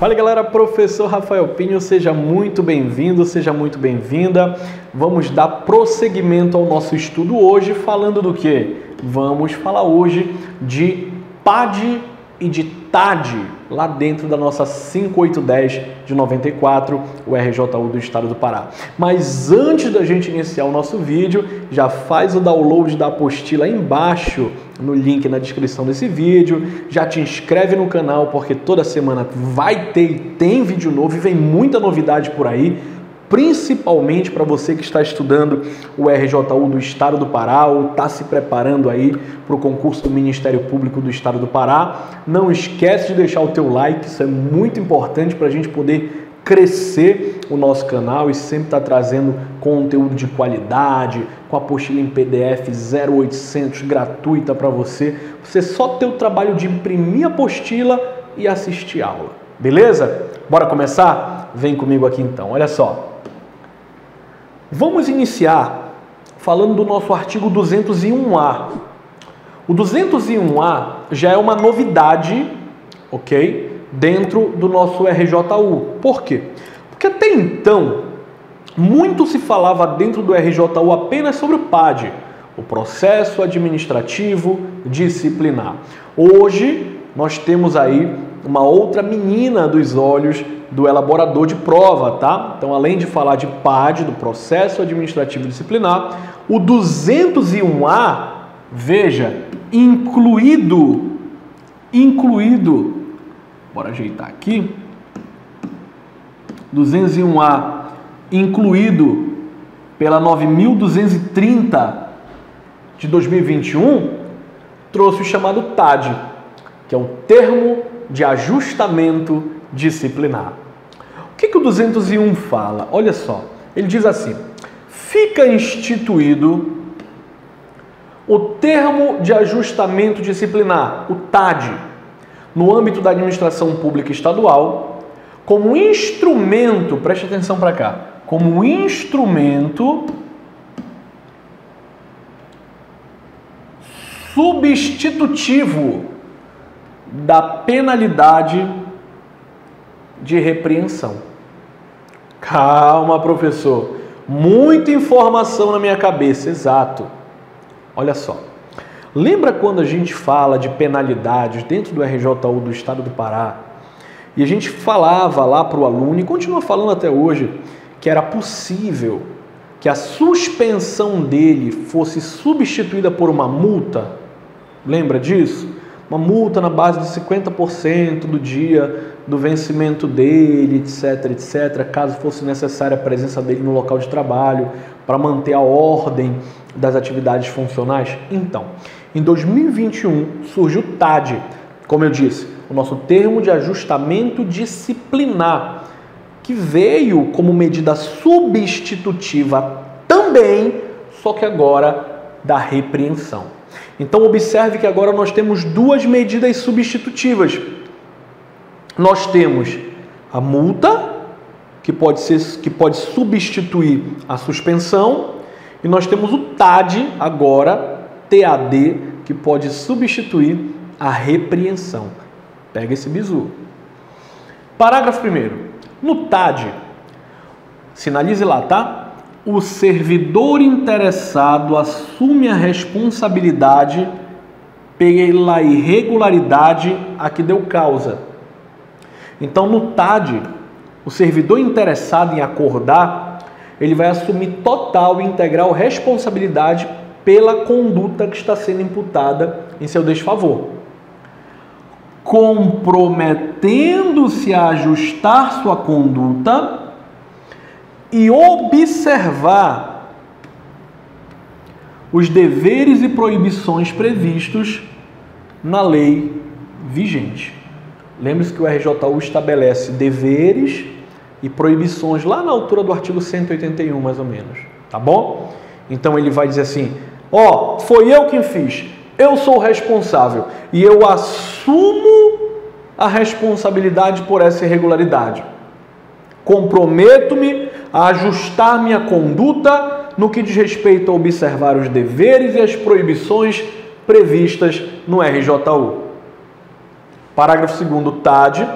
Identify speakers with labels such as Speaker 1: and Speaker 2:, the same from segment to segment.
Speaker 1: Fala galera, professor Rafael Pinho, seja muito bem-vindo, seja muito bem-vinda. Vamos dar prosseguimento ao nosso estudo hoje, falando do quê? Vamos falar hoje de PAD e de TAD, lá dentro da nossa 5810 de 94, o RJU do Estado do Pará. Mas antes da gente iniciar o nosso vídeo, já faz o download da apostila aí embaixo, no link na descrição desse vídeo, já te inscreve no canal, porque toda semana vai ter e tem vídeo novo e vem muita novidade por aí, principalmente para você que está estudando o RJU do Estado do Pará ou está se preparando aí para o concurso do Ministério Público do Estado do Pará. Não esquece de deixar o teu like, isso é muito importante para a gente poder crescer o nosso canal e sempre estar trazendo conteúdo de qualidade, com a apostila em PDF 0800 gratuita para você. Você só ter o trabalho de imprimir a apostila e assistir aula, beleza? Bora começar? Vem comigo aqui então, olha só. Vamos iniciar falando do nosso artigo 201A. O 201A já é uma novidade, ok? Dentro do nosso RJU. Por quê? Porque até então, muito se falava dentro do RJU apenas sobre o PAD, o processo administrativo disciplinar. Hoje, nós temos aí uma outra menina dos olhos do elaborador de prova, tá? Então, além de falar de PAD, do processo administrativo disciplinar, o 201A, veja, incluído, bora ajeitar aqui, 201A, incluído pela 9.230 de 2021, trouxe o chamado TAD, que é o termo de ajustamento disciplinar. O que o 201 fala? Olha só, ele diz assim: fica instituído o termo de ajustamento disciplinar, o TAD, no âmbito da administração pública estadual, como instrumento, preste atenção para cá, como instrumento substitutivo da penalidade de repreensão. Calma, professor. Muita informação na minha cabeça, exato. Olha só. Lembra quando a gente fala de penalidades dentro do RJU do Estado do Pará? E a gente falava lá para o aluno, e continua falando até hoje, que era possível que a suspensão dele fosse substituída por uma multa? Lembra disso? Uma multa na base de 50% do dia do vencimento dele, etc, etc, caso fosse necessária a presença dele no local de trabalho para manter a ordem das atividades funcionais. Então, em 2021 surgiu o TAD, como eu disse, o nosso termo de ajustamento disciplinar, que veio como medida substitutiva também, só que agora da repreensão. Então, observe que agora nós temos duas medidas substitutivas. Nós temos a multa, que pode substituir a suspensão, e nós temos o TAD, agora, TAD, que pode substituir a repreensão. Pega esse bizu. Parágrafo 1º. No TAD, sinalize lá, tá? O servidor interessado assume a responsabilidade pela irregularidade a que deu causa. Então, no TAD, o servidor interessado em acordar, ele vai assumir total e integral responsabilidade pela conduta que está sendo imputada em seu desfavor, comprometendo-se a ajustar sua conduta e observar os deveres e proibições previstos na lei vigente. Lembre-se que o RJU estabelece deveres e proibições lá na altura do artigo 181, mais ou menos, tá bom? Então ele vai dizer assim: ó, foi eu quem fiz, eu sou o responsável e eu assumo a responsabilidade por essa irregularidade. Comprometo-me a ajustar minha conduta no que diz respeito a observar os deveres e as proibições previstas no RJU. Parágrafo 2º, TAD.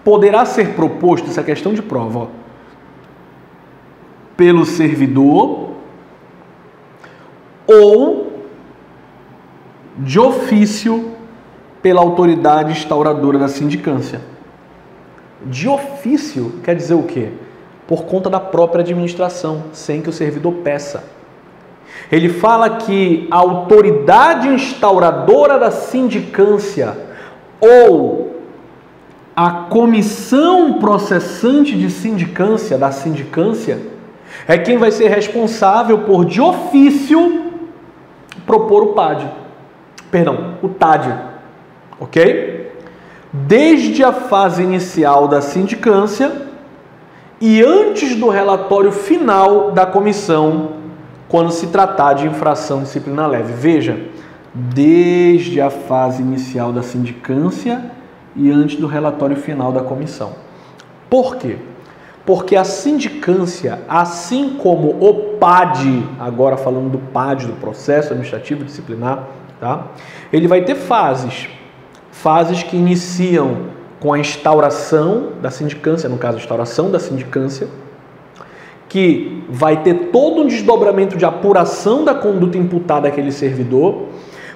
Speaker 1: poderá ser proposto, essa é a questão de prova, ó, pelo servidor ou de ofício pela autoridade instauradora da sindicância. De ofício quer dizer o quê? Por conta da própria administração, sem que o servidor peça. Ele fala que a autoridade instauradora da sindicância ou a comissão processante de sindicância, da sindicância, é quem vai ser responsável por, de ofício, propor o TAD, ok? Desde a fase inicial da sindicância e antes do relatório final da comissão, quando se tratar de infração disciplinar leve. Veja, desde a fase inicial da sindicância e antes do relatório final da comissão. Por quê? Porque a sindicância, assim como o PAD, agora falando do PAD, do processo administrativo disciplinar, tá? Ele vai ter fases. Fases que iniciam com a instauração da sindicância, no caso, a instauração da sindicância, que vai ter todo um desdobramento de apuração da conduta imputada àquele servidor,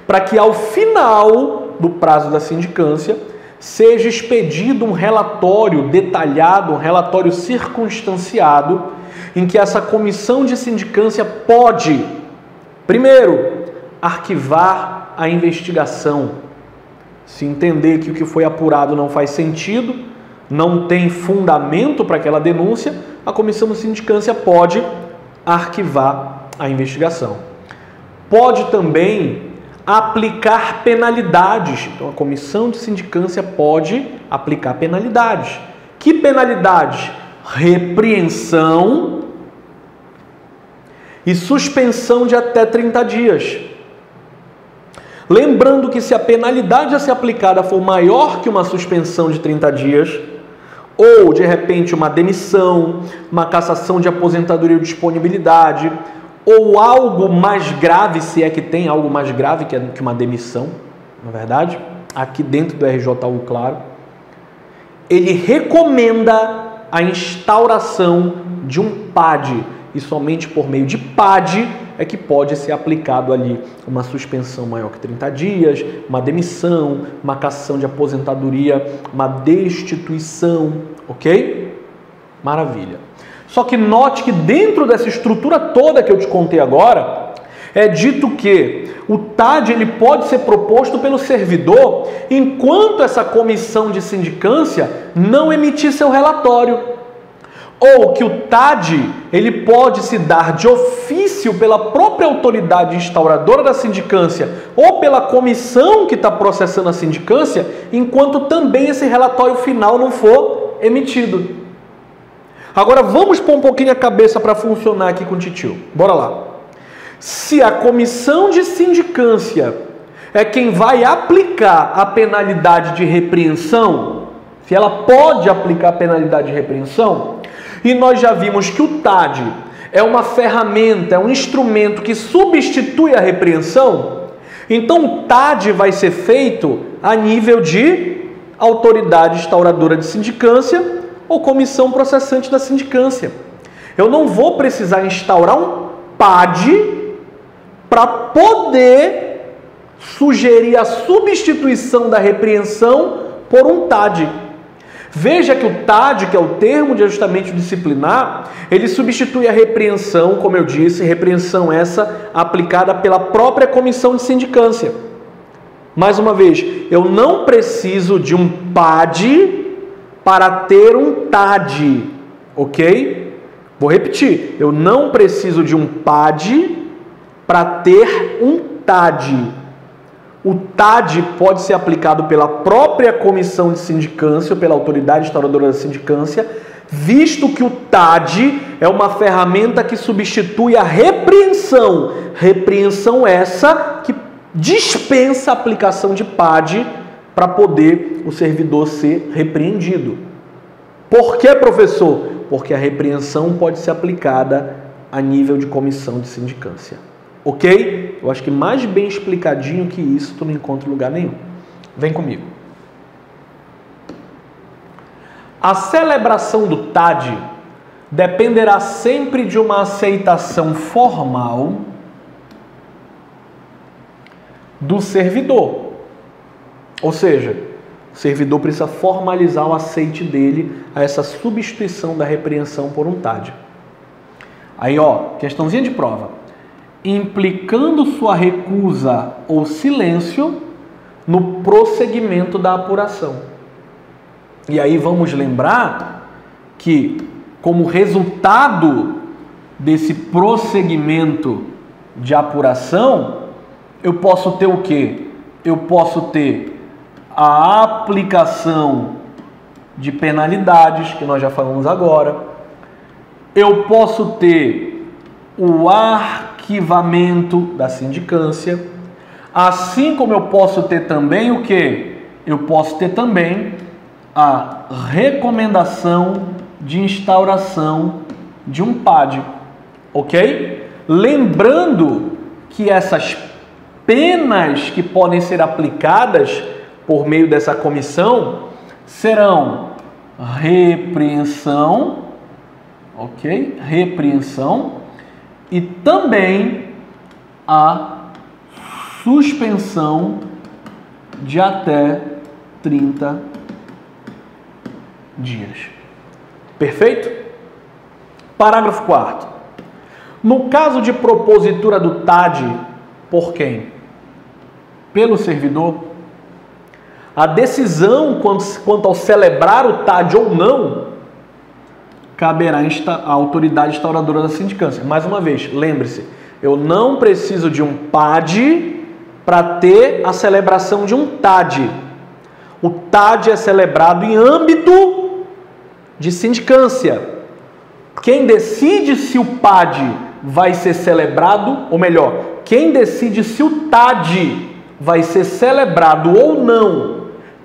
Speaker 1: para que ao final do prazo da sindicância seja expedido um relatório detalhado, um relatório circunstanciado, em que essa comissão de sindicância pode, primeiro, arquivar a investigação. Se entender que o que foi apurado não faz sentido, não tem fundamento para aquela denúncia, a comissão de sindicância pode arquivar a investigação. Pode também aplicar penalidades. Então, a comissão de sindicância pode aplicar penalidades. Que penalidades? Repreensão e suspensão de até 30 dias. Lembrando que se a penalidade a ser aplicada for maior que uma suspensão de 30 dias, ou de repente uma demissão, uma cassação de aposentadoria ou disponibilidade, ou algo mais grave, se é que tem algo mais grave que uma demissão, na verdade, aqui dentro do RJU, claro, ele recomenda a instauração de um PAD, e somente por meio de PAD é que pode ser aplicado ali uma suspensão maior que 30 dias, uma demissão, uma cassação de aposentadoria, uma destituição, ok? Maravilha. Só que note que dentro dessa estrutura toda que eu te contei agora, é dito que o TAD ele pode ser proposto pelo servidor enquanto essa comissão de sindicância não emitir seu relatório. Ou que o TAD ele pode se dar de ofício pela própria autoridade instauradora da sindicância ou pela comissão que está processando a sindicância, enquanto também esse relatório final não for emitido. Agora vamos pôr um pouquinho a cabeça para funcionar aqui com o titio. Bora lá. Se a comissão de sindicância é quem vai aplicar a penalidade de repreensão, se ela pode aplicar a penalidade de repreensão, e nós já vimos que o TAD é uma ferramenta, é um instrumento que substitui a repreensão, então o TAD vai ser feito a nível de autoridade instauradora de sindicância ou comissão processante da sindicância. Eu não vou precisar instaurar um PAD para poder sugerir a substituição da repreensão por um TAD. Veja que o TAD, que é o termo de ajustamento disciplinar, ele substitui a repreensão, como eu disse, repreensão essa aplicada pela própria comissão de sindicância. Mais uma vez, eu não preciso de um PAD para ter um TAD, ok? Vou repetir, eu não preciso de um PAD para ter um TAD. O TAD pode ser aplicado pela própria comissão de sindicância ou pela autoridade instauradora da sindicância, visto que o TAD é uma ferramenta que substitui a repreensão. Repreensão essa que dispensa a aplicação de PAD para poder o servidor ser repreendido. Por que, professor? Porque a repreensão pode ser aplicada a nível de comissão de sindicância. Ok? Eu acho que mais bem explicadinho que isso tu não encontra em lugar nenhum. Vem comigo. A celebração do TAD dependerá sempre de uma aceitação formal do servidor. Ou seja, o servidor precisa formalizar o aceite dele a essa substituição da repreensão por um TAD. Aí, ó, questãozinha de prova. Implicando sua recusa ou silêncio no prosseguimento da apuração. E aí vamos lembrar que, como resultado desse prosseguimento de apuração, eu posso ter o quê? Eu posso ter a aplicação de penalidades, que nós já falamos agora. Eu posso ter o arquivamento da sindicância, assim como eu posso ter também o quê? Eu posso ter também a recomendação de instauração de um PAD, ok? Lembrando que essas penas que podem ser aplicadas por meio dessa comissão serão repreensão, ok? Repreensão e também a suspensão de até 30 dias. Perfeito? Parágrafo 4º. No caso de propositura do TAD, por quem? Pelo servidor. A decisão quanto ao celebrar o TAD ou não caberá à autoridade instauradora da sindicância. Mais uma vez, lembre-se, eu não preciso de um PAD para ter a celebração de um TAD. O TAD é celebrado em âmbito de sindicância. Quem decide se o PAD vai ser celebrado, ou melhor, quem decide se o TAD vai ser celebrado ou não,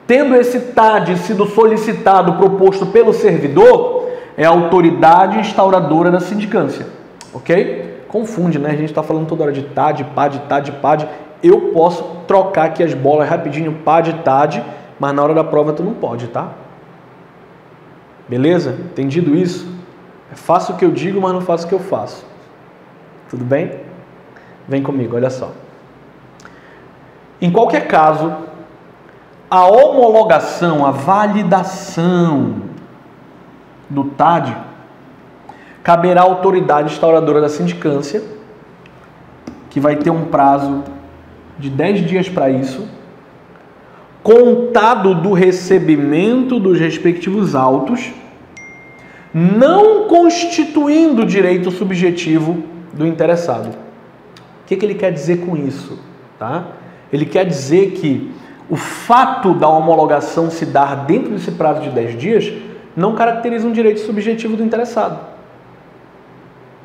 Speaker 1: tendo esse TAD sido solicitado, proposto pelo servidor, é a autoridade instauradora da sindicância. Ok? Confunde, né? A gente está falando toda hora de TAD, PAD, TAD, PAD. Eu posso trocar aqui as bolas rapidinho, PAD, TAD, mas na hora da prova tu não pode, tá? Beleza? Entendido isso? É fácil o que eu digo, mas não faço o que eu faço. Tudo bem? Vem comigo, olha só. Em qualquer caso, a homologação, a validação do TAD caberá à autoridade instauradora da sindicância, que vai ter um prazo de 10 dias para isso, contado do recebimento dos respectivos autos, não constituindo direito subjetivo do interessado. O que ele quer dizer com isso? Tá? Ele quer dizer que o fato da homologação se dar dentro desse prazo de 10 dias não caracteriza um direito subjetivo do interessado.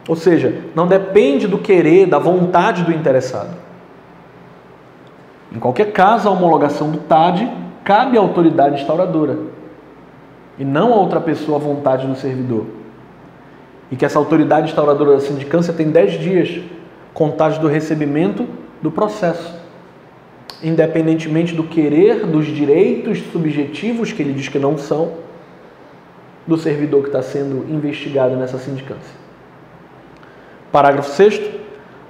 Speaker 1: Ou seja, não depende do querer, da vontade do interessado. Em qualquer caso, a homologação do TAD cabe à autoridade instauradora e não a outra pessoa à vontade do servidor. E que essa autoridade instauradora da sindicância tem 10 dias contados do recebimento do processo, independentemente do querer, dos direitos subjetivos, que ele diz que não são, do servidor que está sendo investigado nessa sindicância. Parágrafo 6º.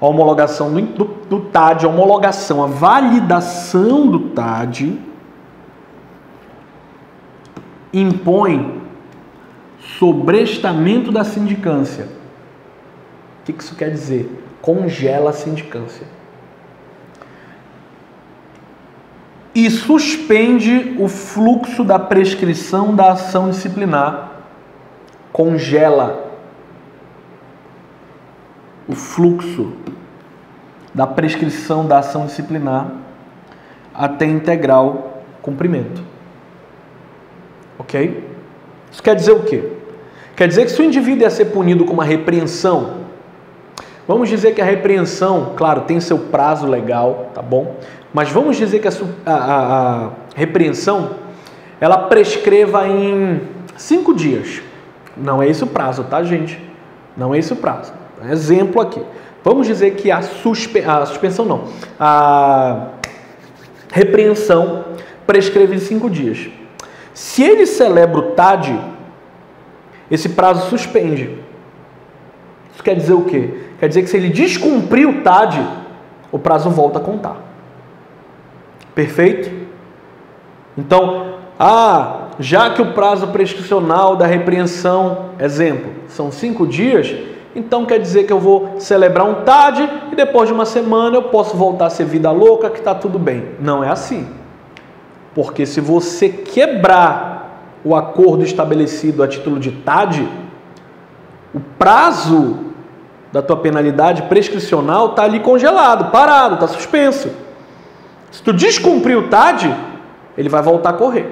Speaker 1: A homologação do TAD, a homologação, a validação do TAD impõe sobrestamento da sindicância. O que isso quer dizer? Congela a sindicância. E suspende o fluxo da prescrição da ação disciplinar. Congela o fluxo da prescrição da ação disciplinar até integral cumprimento. Ok? Isso quer dizer o quê? Quer dizer que se o indivíduo ia ser punido com uma repreensão, vamos dizer que a repreensão, claro, tem seu prazo legal, tá bom? Mas vamos dizer que a repreensão, ela prescreva em 5 dias. Não é esse o prazo, tá, gente? Não é esse o prazo. Exemplo aqui. Vamos dizer que a repreensão prescreve em 5 dias. Se ele celebra o TAD, esse prazo suspende. Isso quer dizer o quê? Quer dizer que se ele descumprir o TAD, o prazo volta a contar. Perfeito? Então, já que o prazo prescricional da repreensão, exemplo, são 5 dias, então quer dizer que eu vou celebrar um TAD e depois de uma semana eu posso voltar a ser vida louca, que está tudo bem. Não é assim. Porque se você quebrar o acordo estabelecido a título de TAD, o prazo da tua penalidade prescricional está ali congelado, parado, está suspenso. Se tu descumprir o TAD, ele vai voltar a correr.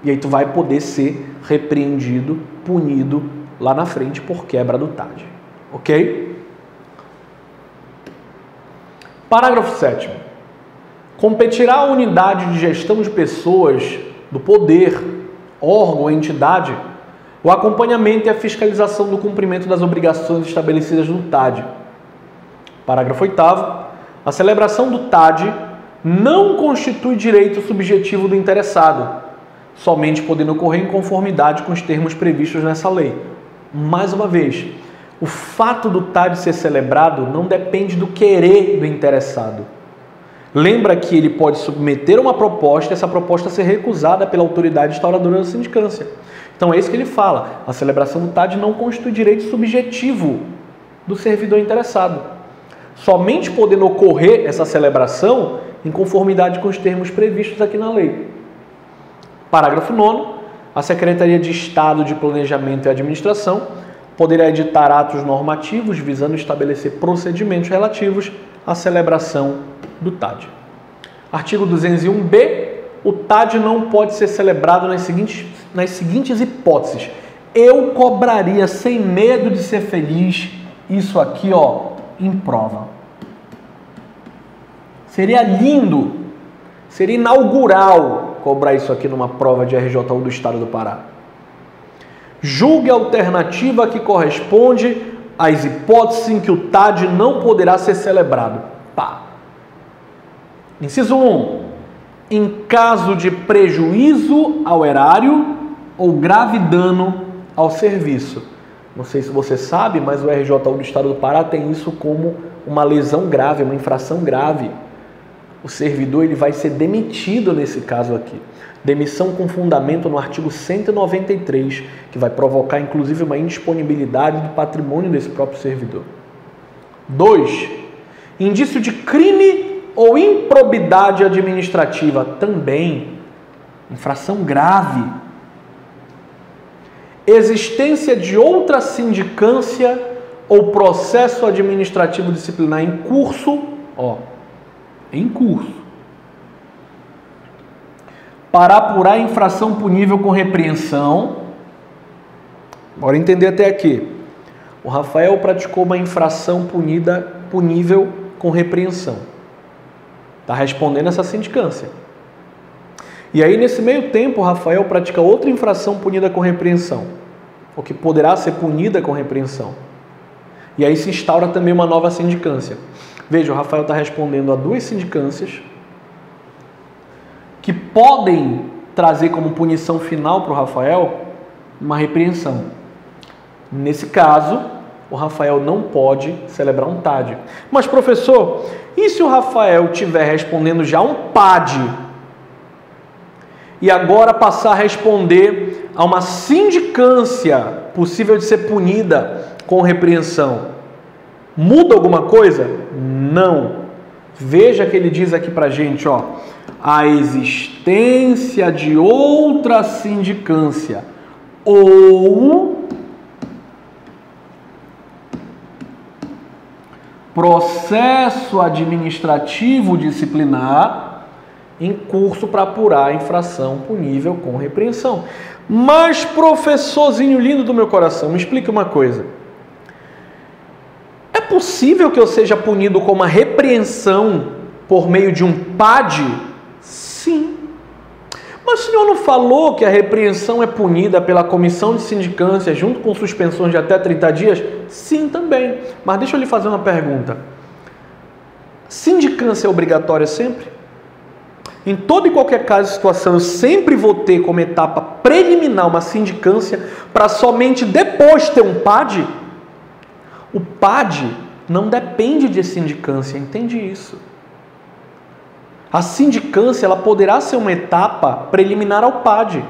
Speaker 1: E aí tu vai poder ser repreendido, punido lá na frente por quebra do TAD. Ok? Parágrafo 7º. Competirá à unidade de gestão de pessoas do poder, órgão ou entidade, o acompanhamento e a fiscalização do cumprimento das obrigações estabelecidas no TAD. Parágrafo 8º. A celebração do TAD não constitui direito subjetivo do interessado, somente podendo ocorrer em conformidade com os termos previstos nessa lei. Mais uma vez, o fato do TAD ser celebrado não depende do querer do interessado. Lembra que ele pode submeter uma proposta e essa proposta ser recusada pela autoridade instauradora da sindicância. Então é isso que ele fala. A celebração do TAD não constitui direito subjetivo do servidor interessado. Somente podendo ocorrer essa celebração em conformidade com os termos previstos aqui na lei. Parágrafo 9º. A Secretaria de Estado de Planejamento e Administração poderá editar atos normativos visando estabelecer procedimentos relativos à celebração do TAD. Artigo 201b. O TAD não pode ser celebrado nas seguintes hipóteses. Eu cobraria, sem medo de ser feliz, isso aqui, em prova. Seria lindo, seria inaugural cobrar isso aqui numa prova de RJU do Estado do Pará. Julgue a alternativa que corresponde às hipóteses em que o TAD não poderá ser celebrado. Pá. Inciso 1. Em caso de prejuízo ao erário ou grave dano ao serviço. Não sei se você sabe, mas o RJU do Estado do Pará tem isso como uma lesão grave, uma infração grave. O servidor ele vai ser demitido nesse caso aqui. Demissão com fundamento no artigo 193, que vai provocar inclusive uma indisponibilidade do patrimônio desse próprio servidor. 2. Indício de crime ou improbidade administrativa, também infração grave. Existência de outra sindicância ou processo administrativo disciplinar em curso, em curso, para apurar a infração punível com repreensão. Bora entender até aqui. O Rafael praticou uma infração punível com repreensão. Está respondendo essa sindicância. E aí, nesse meio tempo, o Rafael pratica outra infração punida com repreensão, ou que poderá ser punida com repreensão. E aí se instaura também uma nova sindicância. Veja, o Rafael está respondendo a 2 sindicâncias que podem trazer como punição final para o Rafael uma repreensão. Nesse caso, o Rafael não pode celebrar um TAD. Mas, professor, e se o Rafael estiver respondendo já um PAD e agora passar a responder a uma sindicância possível de ser punida com repreensão? Muda alguma coisa? Não. Veja que ele diz aqui pra gente, a existência de outra sindicância ou processo administrativo disciplinar em curso para apurar a infração punível com repreensão. Mas, professorzinho lindo do meu coração, me explique uma coisa. É possível que eu seja punido com uma repreensão por meio de um PAD? Sim. Mas o senhor não falou que a repreensão é punida pela comissão de sindicância junto com suspensões de até 30 dias? Sim, também. Mas deixa eu lhe fazer uma pergunta. Sindicância é obrigatória sempre? em todo e qualquer caso e situação, eu sempre vou ter como etapa preliminar uma sindicância para somente depois ter um PAD, o PAD não depende de sindicância, entende isso? A sindicância ela poderá ser uma etapa preliminar ao PAD,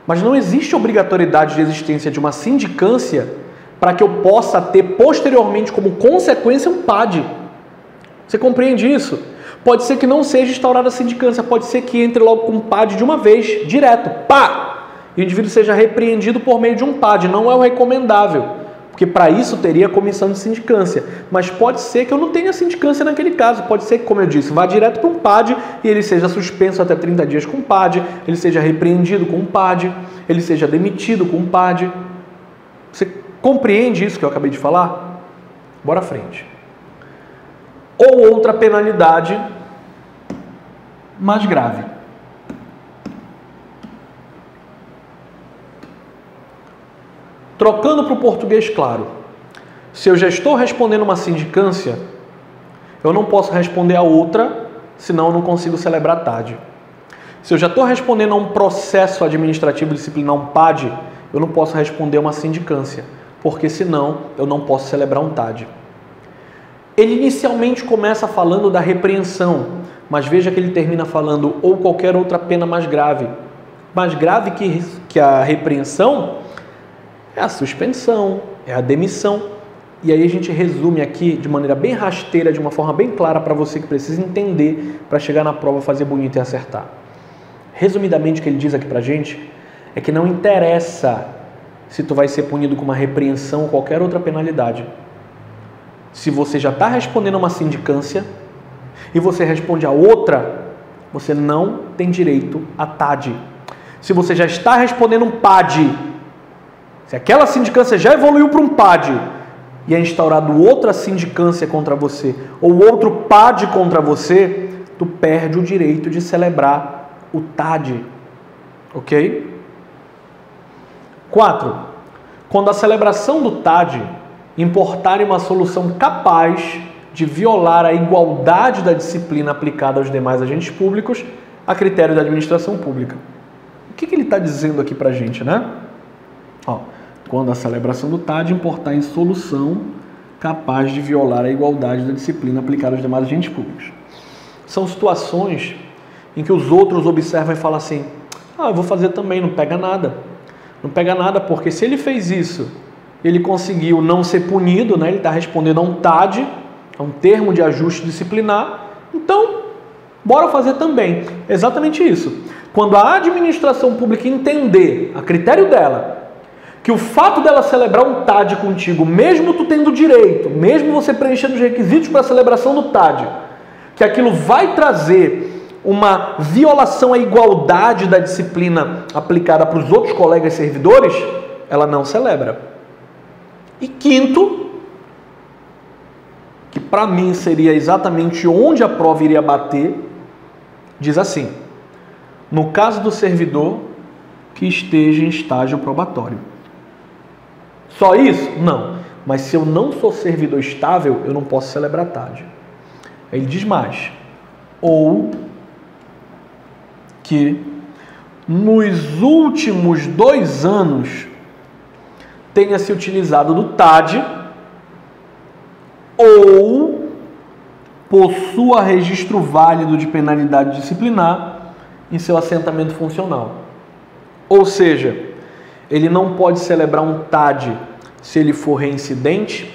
Speaker 1: mas não existe obrigatoriedade de existência de uma sindicância para que eu possa ter posteriormente como consequência um PAD. Você compreende isso? Pode ser que não seja instaurada a sindicância, pode ser que entre logo com um PAD de uma vez, direto, pá! E o indivíduo seja repreendido por meio de um PAD, não é o recomendável, porque para isso teria a comissão de sindicância. Mas pode ser que eu não tenha sindicância naquele caso, pode ser que, como eu disse, vá direto para um PAD e ele seja suspenso até 30 dias com um PAD, ele seja repreendido com um PAD, ele seja demitido com um PAD. Você compreende isso que eu acabei de falar? Bora à frente. Ou outra penalidade mais grave. Trocando para o português claro, se eu já estou respondendo uma sindicância, eu não posso responder a outra, senão eu não consigo celebrar TAD. Se eu já estou respondendo a um processo administrativo disciplinar, um PAD, eu não posso responder a uma sindicância, porque senão eu não posso celebrar um TAD. Ele inicialmente começa falando da repreensão, mas veja que ele termina falando ou qualquer outra pena mais grave. Mais grave que a repreensão é a suspensão, é a demissão. E aí a gente resume aqui de maneira bem rasteira, de uma forma bem clara para você que precisa entender para chegar na prova, fazer bonito e acertar. Resumidamente o que ele diz aqui para a gente é que não interessa se tu vai ser punido com uma repreensão ou qualquer outra penalidade. Se você já está respondendo a uma sindicância e você responde a outra, você não tem direito a TAD. Se você já está respondendo um PAD, se aquela sindicância já evoluiu para um PAD e é instaurado outra sindicância contra você ou outro PAD contra você, tu perde o direito de celebrar o TAD. Ok? 4. Quando a celebração do TAD importar em uma solução capaz de violar a igualdade da disciplina aplicada aos demais agentes públicos a critério da administração pública. O que ele está dizendo aqui para a gente, né? Quando a celebração do TAD importar em solução capaz de violar a igualdade da disciplina aplicada aos demais agentes públicos. São situações em que os outros observam e falam assim, eu vou fazer também, não pega nada. Não pega nada porque se ele fez isso, ele conseguiu não ser punido, né? Ele está respondendo a um TAD, a um termo de ajuste disciplinar, então bora fazer também. Exatamente isso. Quando a administração pública entender, a critério dela, que o fato dela celebrar um TAD contigo, mesmo tu tendo direito, mesmo você preenchendo os requisitos para a celebração do TAD, que aquilo vai trazer uma violação à igualdade da disciplina aplicada para os outros colegas servidores, ela não celebra. E quinto, que para mim seria exatamente onde a prova iria bater, diz assim, no caso do servidor que esteja em estágio probatório. Só isso? Não. Mas se eu não sou servidor estável, eu não posso celebrar TAD. Ele diz mais. Ou que nos últimos 2 anos tenha se utilizado do TAD ou possua registro válido de penalidade disciplinar em seu assentamento funcional. Ou seja, ele não pode celebrar um TAD se ele for reincidente,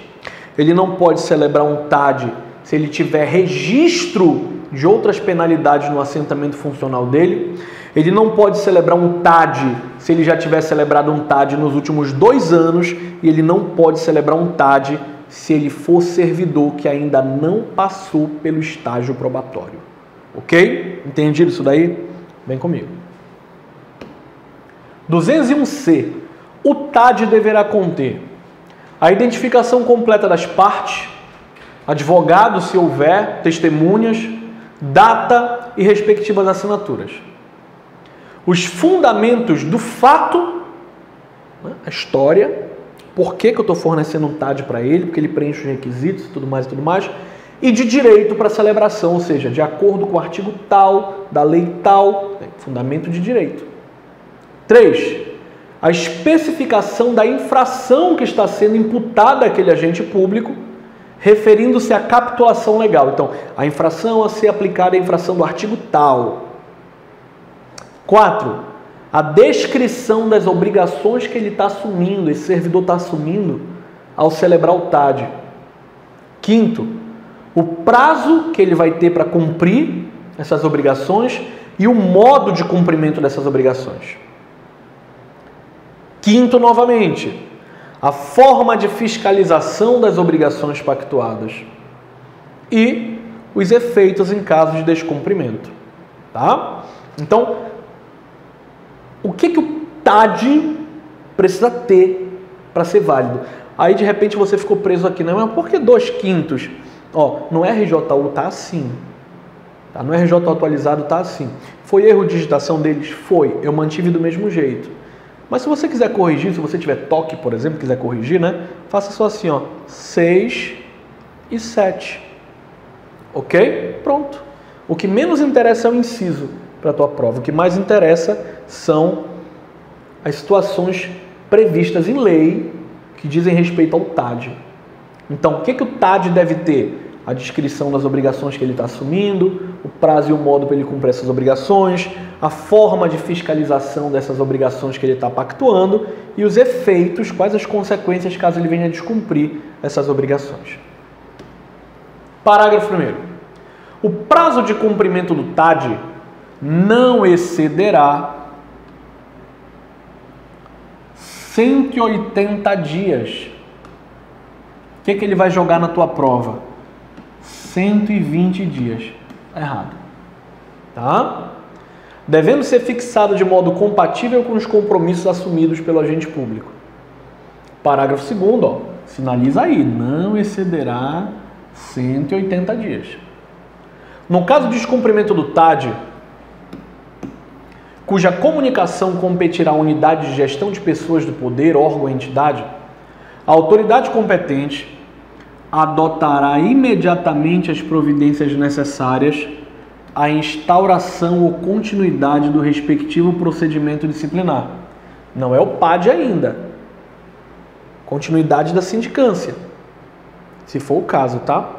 Speaker 1: ele não pode celebrar um TAD se ele tiver registro de outras penalidades no assentamento funcional dele, ele não pode celebrar um TAD se ele já tiver celebrado um TAD nos últimos 2 anos e ele não pode celebrar um TAD se ele for servidor que ainda não passou pelo estágio probatório. Ok? Entendido isso daí? Vem comigo. 201C. O TAD deverá conter a identificação completa das partes, advogado se houver, testemunhas, data e respectivas assinaturas. Os fundamentos do fato, né, a história, por que eu estou fornecendo um TAD para ele, porque ele preenche os requisitos e tudo mais, e de direito para celebração, ou seja, de acordo com o artigo tal, da lei tal, fundamento de direito. 3. A especificação da infração que está sendo imputada àquele agente público, referindo-se à capitulação legal. Então, a infração a ser aplicada é a infração do artigo tal. 4. A descrição das obrigações que ele está assumindo, esse servidor está assumindo ao celebrar o TAD. 5. O prazo que ele vai ter para cumprir essas obrigações e o modo de cumprimento dessas obrigações. 5, novamente, a forma de fiscalização das obrigações pactuadas e os efeitos em caso de descumprimento. Tá? Então, o que o TAD precisa ter para ser válido? Aí, de repente, você ficou preso aqui, né? Mas por que 2/5? No RJU está assim. Tá? No RJ atualizado está assim. Foi erro de digitação deles? Foi. Eu mantive do mesmo jeito. Mas se você quiser corrigir, se você tiver toque, por exemplo, quiser corrigir, né? Faça só assim, 6 e 7. Ok? Pronto. O que menos interessa é o inciso para a tua prova. O que mais interessa são as situações previstas em lei que dizem respeito ao TAD. Então, o que o TAD deve ter? A descrição das obrigações que ele está assumindo, o prazo e o modo para ele cumprir essas obrigações, a forma de fiscalização dessas obrigações que ele está pactuando e os efeitos, quais as consequências caso ele venha a descumprir essas obrigações. Parágrafo 1º. O prazo de cumprimento do TAD não excederá 180 dias. O que ele vai jogar na tua prova? 120 dias. Está errado. Tá? Devendo ser fixado de modo compatível com os compromissos assumidos pelo agente público. Parágrafo 2º, sinaliza aí, não excederá 180 dias. No caso de descumprimento do TAD, cuja comunicação competirá à unidade de gestão de pessoas do poder, órgão ou entidade, a autoridade competente adotará imediatamente as providências necessárias à instauração ou continuidade do respectivo procedimento disciplinar. Não é o PAD ainda. Continuidade da sindicância, se for o caso, tá?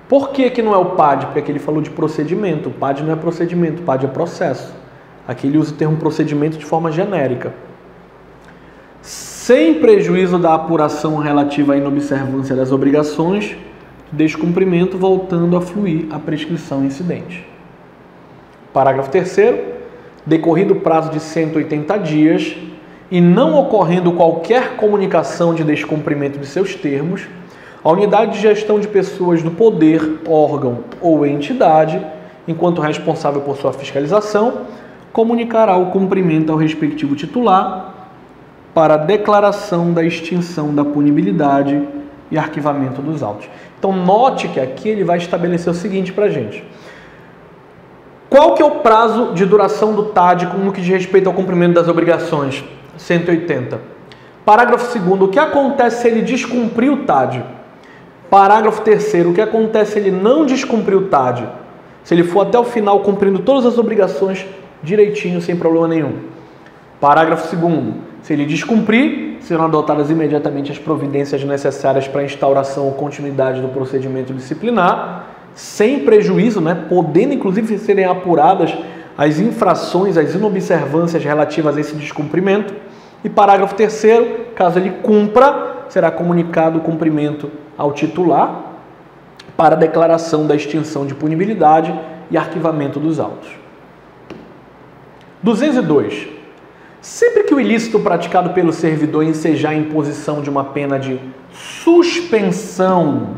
Speaker 1: Por que não é o PAD? Porque aqui ele falou de procedimento. O PAD não é procedimento, o PAD é processo. Aqui ele usa o termo procedimento de forma genérica. Sem prejuízo da apuração relativa à inobservância das obrigações, descumprimento, voltando a fluir a prescrição incidente. Parágrafo 3º. Decorrido o prazo de 180 dias e não ocorrendo qualquer comunicação de descumprimento de seus termos, a unidade de gestão de pessoas do poder, órgão ou entidade, enquanto responsável por sua fiscalização, comunicará o cumprimento ao respectivo titular para a declaração da extinção da punibilidade e arquivamento dos autos. Então, note que aqui ele vai estabelecer o seguinte para a gente. Qual que é o prazo de duração do TAD no que diz respeito ao cumprimento das obrigações? 180. Parágrafo 2º. O que acontece se ele descumprir o TAD? Parágrafo 3º. O que acontece se ele não descumprir o TAD? Se ele for até o final cumprindo todas as obrigações direitinho, sem problema nenhum. Parágrafo 2º. Se ele descumprir, serão adotadas imediatamente as providências necessárias para a instauração ou continuidade do procedimento disciplinar, sem prejuízo, podendo inclusive serem apuradas as infrações, as inobservâncias relativas a esse descumprimento. E parágrafo 3º, caso ele cumpra, será comunicado o cumprimento ao titular para a declaração da extinção de punibilidade e arquivamento dos autos. 202. Sempre que o ilícito praticado pelo servidor ensejar a imposição de uma pena de suspensão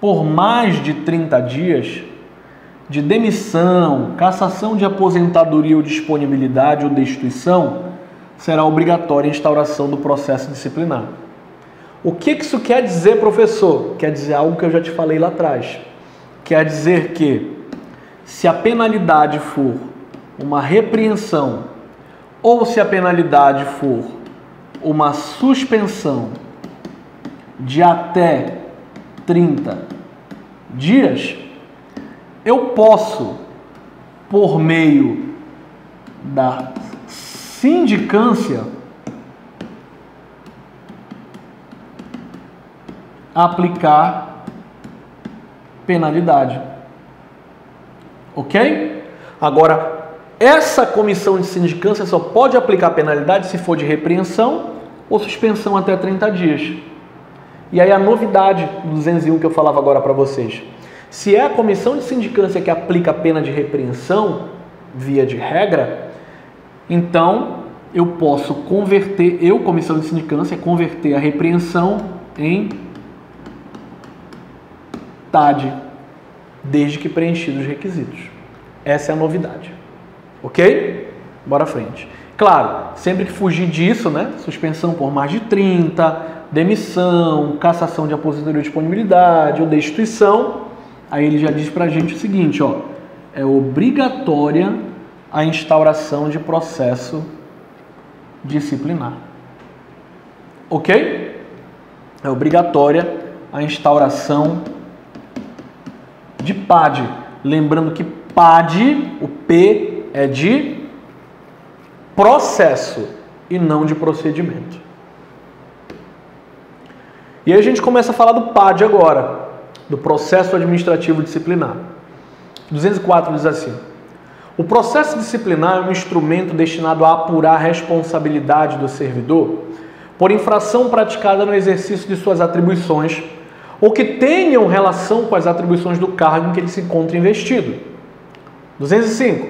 Speaker 1: por mais de 30 dias, de demissão, cassação de aposentadoria ou disponibilidade ou destituição, será obrigatória a instauração do processo disciplinar. O que isso quer dizer, professor? Quer dizer algo que eu já te falei lá atrás. Quer dizer que, se a penalidade for uma repreensão ou se a penalidade for uma suspensão de até 30 dias, eu posso, por meio da sindicância, aplicar penalidade. Ok? Agora, essa comissão de sindicância só pode aplicar penalidade se for de repreensão ou suspensão até 30 dias. E aí a novidade do 201 que eu falava agora para vocês. Se é a comissão de sindicância que aplica a pena de repreensão, via de regra, então eu posso converter, comissão de sindicância, converter a repreensão em TAD, desde que preenchidos os requisitos. Essa é a novidade. Ok? Bora à frente. Claro, sempre que fugir disso, né? Suspensão por mais de 30, demissão, cassação de aposentadoria ou disponibilidade ou destituição, aí ele já diz pra gente o seguinte, ó, é obrigatória a instauração de processo disciplinar. Ok? É obrigatória a instauração de PAD. Lembrando que PAD, o P é de processo e não de procedimento. E aí a gente começa a falar do PAD agora, do processo administrativo disciplinar. 204 diz assim: o processo disciplinar é um instrumento destinado a apurar a responsabilidade do servidor por infração praticada no exercício de suas atribuições ou que tenham relação com as atribuições do cargo em que ele se encontra investido. 205.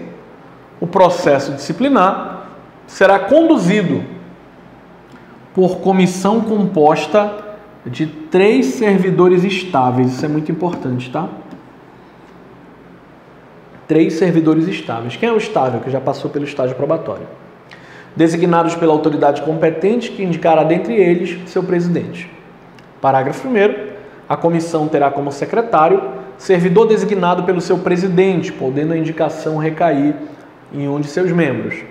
Speaker 1: O processo disciplinar será conduzido por comissão composta de 3 servidores estáveis. Isso é muito importante, tá? 3 servidores estáveis. Quem é o estável? Que já passou pelo estágio probatório. Designados pela autoridade competente, que indicará dentre eles seu presidente. Parágrafo 1º. A comissão terá como secretário servidor designado pelo seu presidente, podendo a indicação recair em um de seus membros.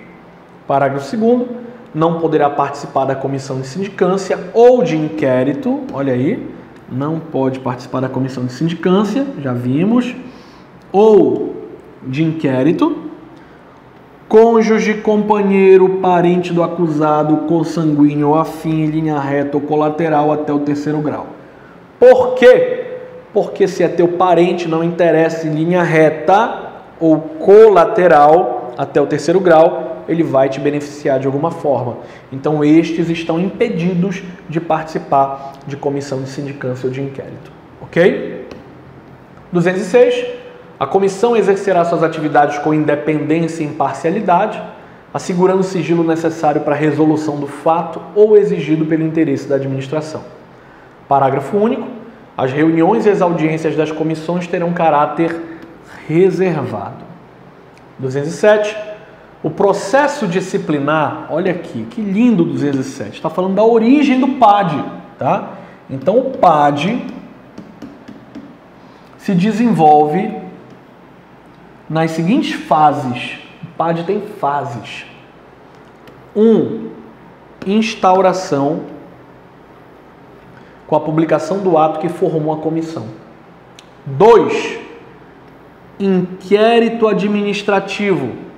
Speaker 1: Parágrafo 2º. Não poderá participar da comissão de sindicância ou de inquérito. Olha aí, não pode participar da comissão de sindicância, já vimos. Ou de inquérito. Cônjuge, companheiro, parente do acusado, consanguíneo ou afim, em linha reta ou colateral até o 3º grau. Por quê? Porque se é teu parente, não interessa em linha reta ou colateral até o 3º grau, ele vai te beneficiar de alguma forma. Então, estes estão impedidos de participar de comissão de sindicância ou de inquérito. Ok? 206. A comissão exercerá suas atividades com independência e imparcialidade, assegurando o sigilo necessário para a resolução do fato ou exigido pelo interesse da administração. Parágrafo único. As reuniões e as audiências das comissões terão caráter reservado. 207. O processo disciplinar, olha aqui, que lindo 207, está falando da origem do PAD, tá? Então o PAD se desenvolve nas seguintes fases. O PAD tem fases. 1. Instauração, com a publicação do ato que formou a comissão. 2. Inquérito administrativo,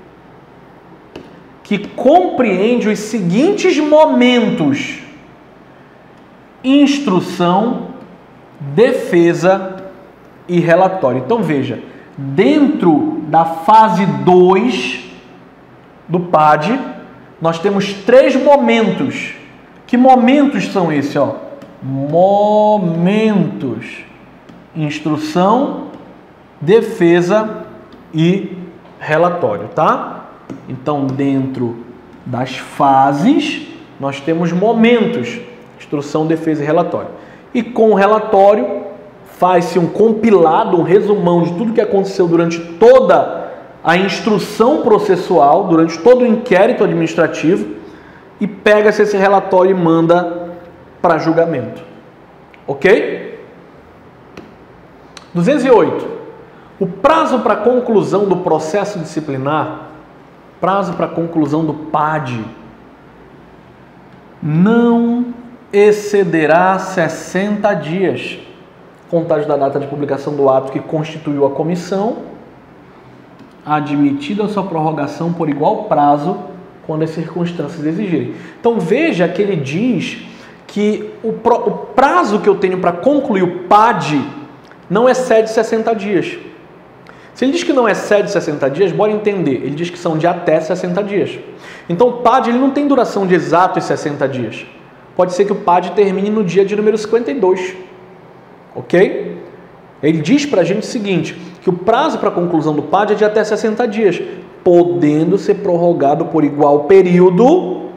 Speaker 1: que compreende os seguintes momentos: instrução, defesa e relatório. Então veja, dentro da fase 2 do PAD, nós temos 3 momentos. Que momentos são esses? Momentos: instrução, defesa e relatório, tá? Então, dentro das fases, nós temos momentos: instrução, defesa e relatório. E com o relatório, faz-se um compilado, um resumão de tudo que aconteceu durante toda a instrução processual, durante todo o inquérito administrativo, e pega-se esse relatório e manda para julgamento. Ok? 208. O prazo para conclusão do processo disciplinar, prazo para conclusão do PAD, não excederá 60 dias. contagem da data de publicação do ato que constituiu a comissão, admitida a sua prorrogação por igual prazo, quando as circunstâncias exigirem. Então veja que ele diz que o prazo que eu tenho para concluir o PAD não excede 60 dias. Se ele diz que não excede 60 dias, bora entender. Ele diz que são de até 60 dias. Então o PAD ele não tem duração de exatos 60 dias. Pode ser que o PAD termine no dia de número 52. Ok? Ele diz para a gente o seguinte, que o prazo para a conclusão do PAD é de até 60 dias, podendo ser prorrogado por igual período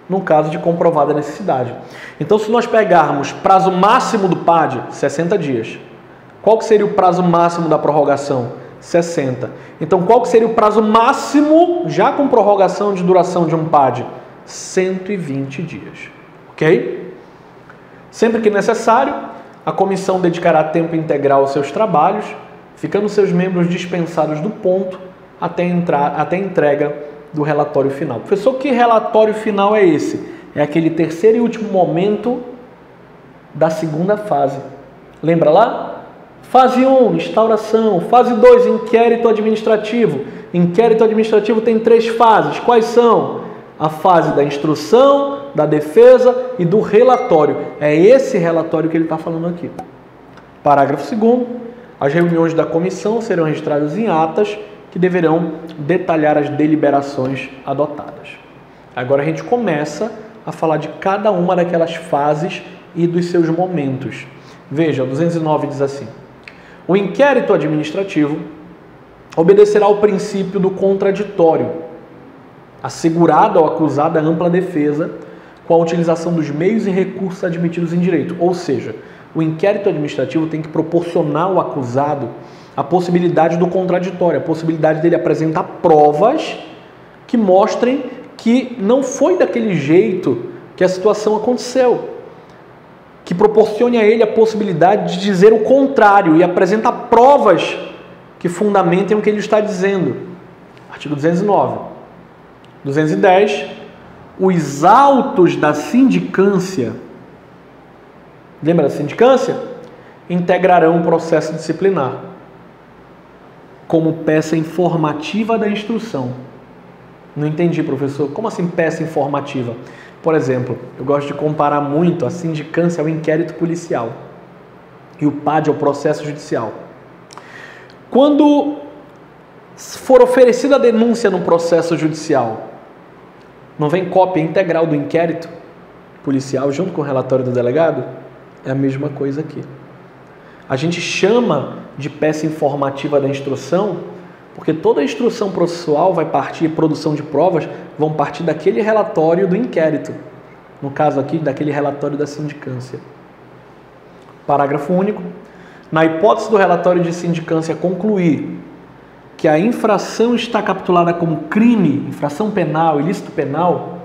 Speaker 1: no caso de comprovada necessidade. Então, se nós pegarmos prazo máximo do PAD, 60 dias. Qual que seria o prazo máximo da prorrogação? 60. Então, qual que seria o prazo máximo, já com prorrogação de duração de um PAD? 120 dias. Ok? Sempre que necessário, a comissão dedicará tempo integral aos seus trabalhos, ficando seus membros dispensados do ponto até a entrega do relatório final. Professor, que relatório final é esse? É aquele terceiro e último momento da segunda fase. Lembra lá? Fase 1, instauração. Fase 2, inquérito administrativo. Inquérito administrativo tem 3 fases. Quais são? A fase da instrução, da defesa e do relatório. É esse relatório que ele está falando aqui. Parágrafo 2º. As reuniões da comissão serão registradas em atas que deverão detalhar as deliberações adotadas. Agora a gente começa a falar de cada uma daquelas fases e dos seus momentos. Veja, o 209 diz assim: o inquérito administrativo obedecerá ao princípio do contraditório, assegurado ao acusado a ampla defesa com a utilização dos meios e recursos admitidos em direito. Ou seja, o inquérito administrativo tem que proporcionar ao acusado a possibilidade do contraditório, a possibilidade dele apresentar provas que mostrem que não foi daquele jeito que a situação aconteceu, que proporcione a ele a possibilidade de dizer o contrário e apresentar provas que fundamentem o que ele está dizendo. Artigo 209. 210. Os autos da sindicância, lembra da sindicância? Integrarão o processo disciplinar como peça informativa da instrução. Não entendi, professor. Como assim peça informativa? Por exemplo, eu gosto de comparar muito a sindicância ao inquérito policial e o PAD ao processo judicial. Quando for oferecida a denúncia no processo judicial, não vem cópia integral do inquérito policial junto com o relatório do delegado? É a mesma coisa aqui. A gente chama de peça informativa da instrução porque toda a instrução processual vai partir, produção de provas, vão partir daquele relatório do inquérito. No caso aqui, daquele relatório da sindicância. Parágrafo único. Na hipótese do relatório de sindicância concluir que a infração está capitulada como crime, infração penal, ilícito penal,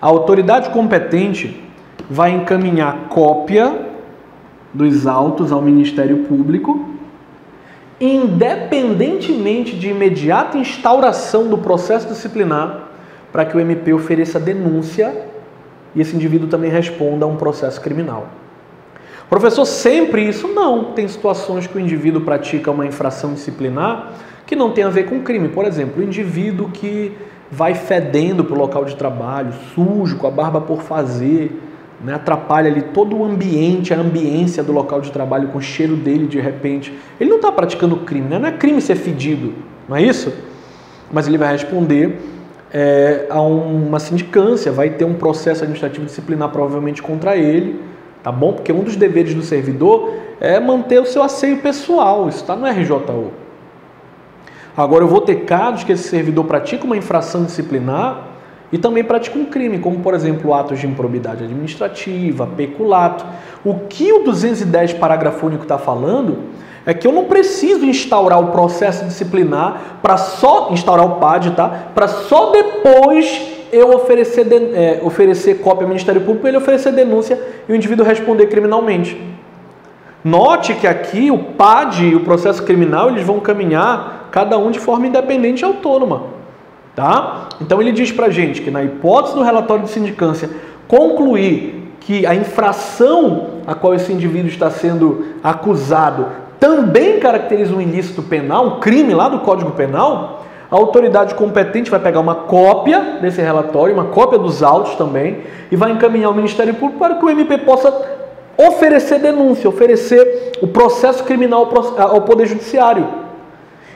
Speaker 1: a autoridade competente vai encaminhar cópia dos autos ao Ministério Público, independentemente de imediata instauração do processo disciplinar, para que o MP ofereça denúncia e esse indivíduo também responda a um processo criminal. Professor, sempre isso? Não. Tem situações que o indivíduo pratica uma infração disciplinar que não tem a ver com crime. Por exemplo, o indivíduo que vai fedendo para o local de trabalho, sujo, com a barba por fazer, né, atrapalha ali todo o ambiente, a ambiência do local de trabalho com o cheiro dele de repente. Ele não está praticando crime, né? Não é crime ser fedido, não é isso? Mas ele vai responder a uma sindicância, vai ter um processo administrativo disciplinar provavelmente contra ele, tá bom? Porque um dos deveres do servidor é manter o seu asseio pessoal, isso está no RJU. Agora eu vou ter casos que esse servidor pratica uma infração disciplinar e também pratica um crime, como por exemplo atos de improbidade administrativa, peculato. O que o 210 parágrafo único está falando é que eu não preciso instaurar o processo disciplinar para só instaurar o PAD, tá? Para só depois eu oferecer cópia ao Ministério Público, ele oferecer denúncia e o indivíduo responder criminalmente. Note que aqui o PAD e o processo criminal eles vão caminhar cada um de forma independente e autônoma. Tá? Então ele diz pra gente que na hipótese do relatório de sindicância concluir que a infração a qual esse indivíduo está sendo acusado também caracteriza um ilícito penal, um crime lá do Código Penal, a autoridade competente vai pegar uma cópia desse relatório, uma cópia dos autos também, e vai encaminhar ao Ministério Público para que o MP possa oferecer denúncia, oferecer o processo criminal ao Poder Judiciário.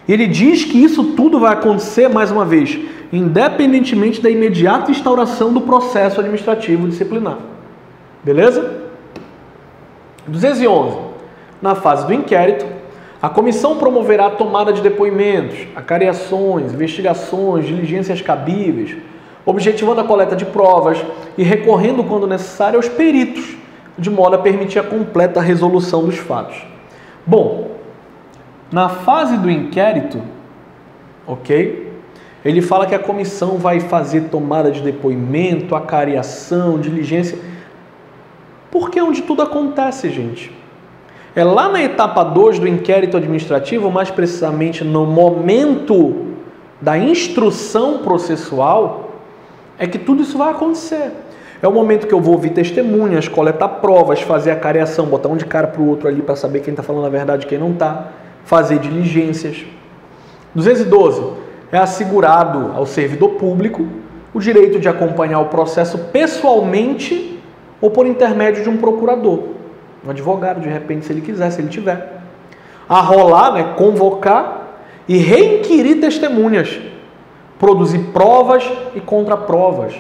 Speaker 1: E ele diz que isso tudo vai acontecer, mais uma vez, independentemente da imediata instauração do processo administrativo disciplinar. Beleza? 211. Na fase do inquérito, a comissão promoverá a tomada de depoimentos, acariações, investigações, diligências cabíveis, objetivando a coleta de provas e recorrendo, quando necessário, aos peritos, de modo a permitir a completa resolução dos fatos. Bom, na fase do inquérito, ok? Ele fala que a comissão vai fazer tomada de depoimento, acariação, diligência, porque é onde tudo acontece, gente. É lá na etapa 2 do inquérito administrativo, mais precisamente no momento da instrução processual, é que tudo isso vai acontecer. É o momento que eu vou ouvir testemunhas, coletar provas, fazer a cariação, botar um de cara para o outro ali para saber quem está falando a verdade e quem não está, fazer diligências. 212. É assegurado ao servidor público o direito de acompanhar o processo pessoalmente ou por intermédio de um procurador. Um advogado, de repente, se ele quiser, se ele tiver. Arrolar, né, convocar e reinquirir testemunhas. Produzir provas e contraprovas.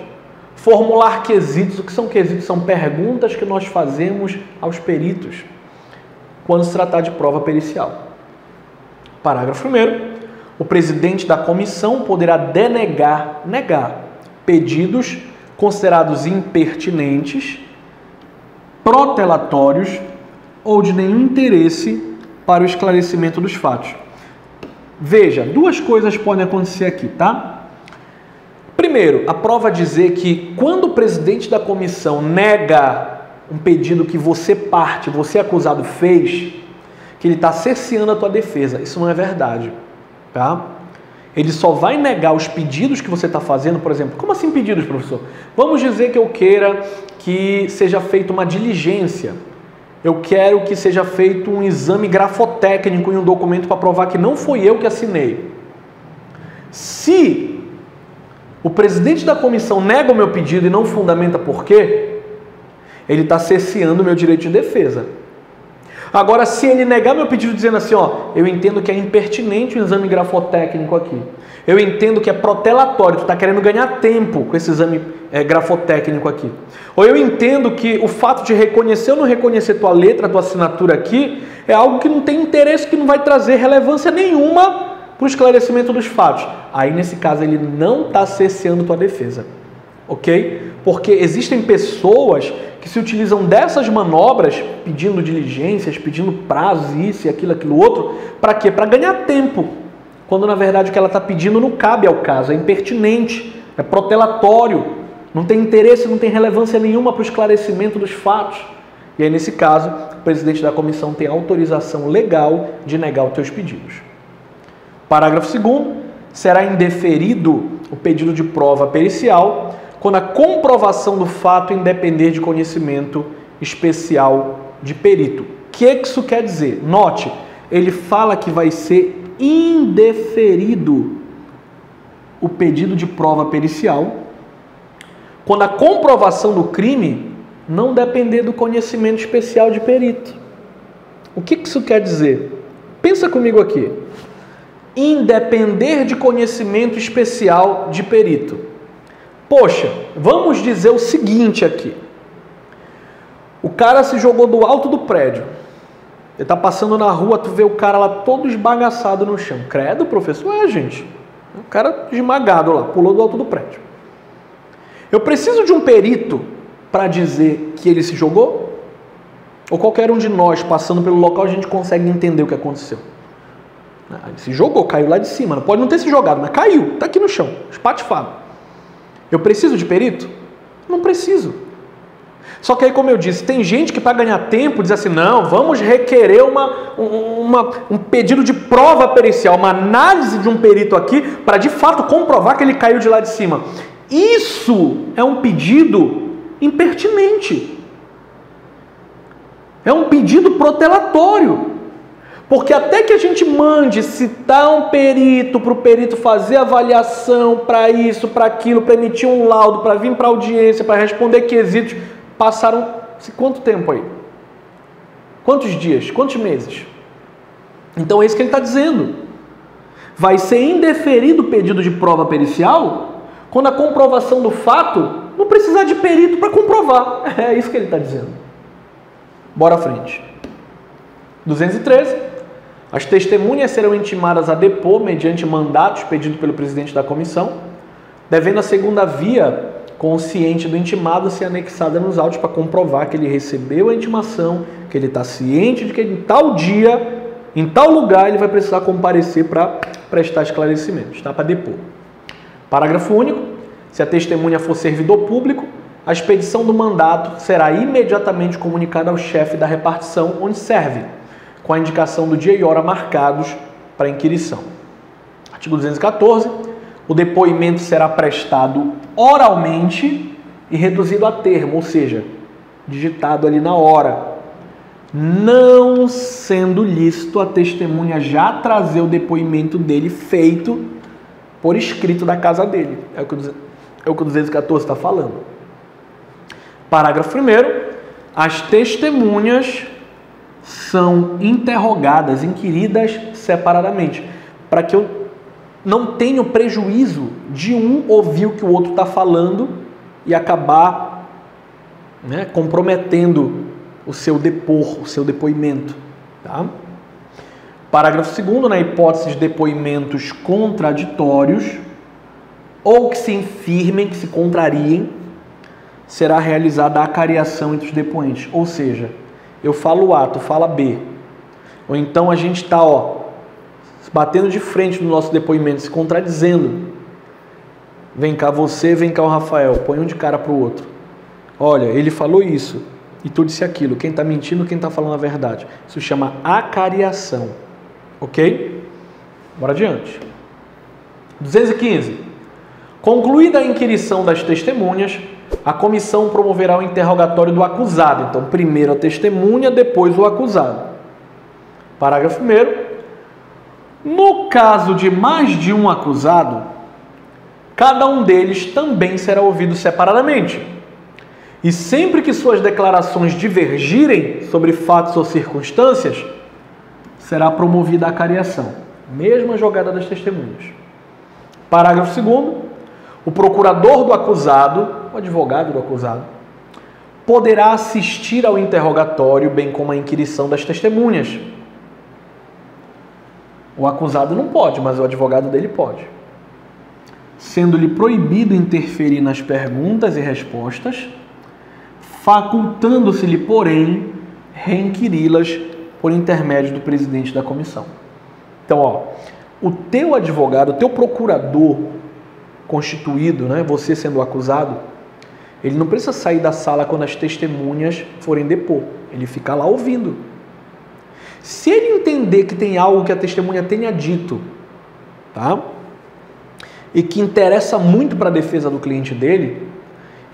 Speaker 1: Formular quesitos. O que são quesitos? São perguntas que nós fazemos aos peritos quando se tratar de prova pericial. Parágrafo 1º. O presidente da comissão poderá negar pedidos considerados impertinentes, protelatórios ou de nenhum interesse para o esclarecimento dos fatos. Veja, duas coisas podem acontecer aqui, tá? Primeiro, a prova dizer que quando o presidente da comissão nega um pedido que você acusado, fez, que ele está cerceando a tua defesa. Isso não é verdade, tá? Ele só vai negar os pedidos que você está fazendo, por exemplo. Como assim pedidos, professor? Vamos dizer que eu queira que seja feita uma diligência. Eu quero que seja feito um exame grafotécnico em um documento para provar que não foi eu que assinei. Se o presidente da comissão nega o meu pedido e não fundamenta por quê, ele está cerceando o meu direito de defesa. Agora, se ele negar meu pedido dizendo assim, ó, eu entendo que é impertinente o exame grafotécnico aqui, eu entendo que é protelatório, tu está querendo ganhar tempo com esse exame grafotécnico aqui, ou eu entendo que o fato de reconhecer ou não reconhecer tua letra, tua assinatura aqui, é algo que não tem interesse, que não vai trazer relevância nenhuma para o esclarecimento dos fatos. Aí, nesse caso, ele não está cerceando tua defesa, ok? Porque existem pessoas que se utilizam dessas manobras, pedindo diligências, pedindo prazos, isso e aquilo outro, para quê? Para ganhar tempo, quando na verdade o que ela está pedindo não cabe ao caso, é impertinente, é protelatório, não tem interesse, não tem relevância nenhuma para o esclarecimento dos fatos. E aí, nesse caso, o presidente da comissão tem autorização legal de negar os teus pedidos. Parágrafo 2º. Será indeferido o pedido de prova pericial quando a comprovação do fato independer de conhecimento especial de perito. O que isso quer dizer? Note, ele fala que vai ser indeferido o pedido de prova pericial quando a comprovação do crime não depender do conhecimento especial de perito. O que isso quer dizer? Pensa comigo aqui. Independer de conhecimento especial de perito. Poxa, vamos dizer o seguinte aqui. O cara se jogou do alto do prédio. Ele está passando na rua, tu vê o cara lá todo esbagaçado no chão. Credo, professor? É, gente. O cara esmagado lá, pulou do alto do prédio. Eu preciso de um perito para dizer que ele se jogou? Ou qualquer um de nós, passando pelo local, a gente consegue entender o que aconteceu? Ele se jogou, caiu lá de cima. Pode não ter se jogado, mas caiu. Está aqui no chão, espatifado. Eu preciso de perito? Não preciso. Só que aí, como eu disse, tem gente que para ganhar tempo diz assim, não, vamos requerer um pedido de prova pericial, uma análise de um perito aqui para de fato comprovar que ele caiu de lá de cima. Isso é um pedido impertinente. É um pedido protelatório. Porque até que a gente mande citar um perito, para o perito fazer avaliação para isso, para aquilo, para emitir um laudo, para vir para a audiência, para responder quesitos, passaram-se quanto tempo aí? Quantos dias? Quantos meses? Então é isso que ele está dizendo. Vai ser indeferido o pedido de prova pericial quando a comprovação do fato não precisar de perito para comprovar. É isso que ele está dizendo. Bora à frente. 213. As testemunhas serão intimadas a depor mediante mandatos pedidos pelo presidente da comissão, devendo a segunda via consciente do intimado ser anexada nos autos para comprovar que ele recebeu a intimação, que ele está ciente de que em tal dia, em tal lugar, ele vai precisar comparecer para prestar esclarecimentos, tá? Para depor. Parágrafo único. Se a testemunha for servidor público, a expedição do mandato será imediatamente comunicada ao chefe da repartição onde serve, com a indicação do dia e hora marcados para a inquirição. Artigo 214. O depoimento será prestado oralmente e reduzido a termo, ou seja, digitado ali na hora, não sendo lícito a testemunha já trazer o depoimento dele feito por escrito da casa dele. É o que o 214 está falando. Parágrafo 1º. As testemunhas são interrogadas, inquiridas separadamente, para que eu não tenha o prejuízo de um ouvir o que o outro está falando e acabar comprometendo o seu depor, o seu depoimento. Tá? Parágrafo 2º. Na hipótese de depoimentos contraditórios ou que se infirmem, que se contrariem, será realizada a acariação entre os depoentes. Ou seja, eu falo A, tu fala B. Ou então a gente está batendo de frente no nosso depoimento, se contradizendo. Vem cá você, vem cá o Rafael, põe um de cara para o outro. Olha, ele falou isso e tu disse aquilo. Quem está mentindo, quem está falando a verdade. Isso chama acariação. Ok? Bora adiante. 215. Concluída a inquirição das testemunhas, a comissão promoverá o interrogatório do acusado. Então, primeiro a testemunha, depois o acusado. Parágrafo 1º. No caso de mais de um acusado, cada um deles também será ouvido separadamente. E sempre que suas declarações divergirem sobre fatos ou circunstâncias, será promovida a acariação. Mesma jogada das testemunhas. Parágrafo 2º. O procurador do acusado, o advogado do acusado, poderá assistir ao interrogatório, bem como à inquirição das testemunhas. O acusado não pode, mas o advogado dele pode. Sendo-lhe proibido interferir nas perguntas e respostas, facultando-se-lhe, porém, reinquiri-las por intermédio do presidente da comissão. Então, o teu advogado, o teu procurador constituído, você sendo o acusado, ele não precisa sair da sala quando as testemunhas forem depor. Ele fica lá ouvindo. Se ele entender que tem algo que a testemunha tenha dito, tá? E que interessa muito para a defesa do cliente dele,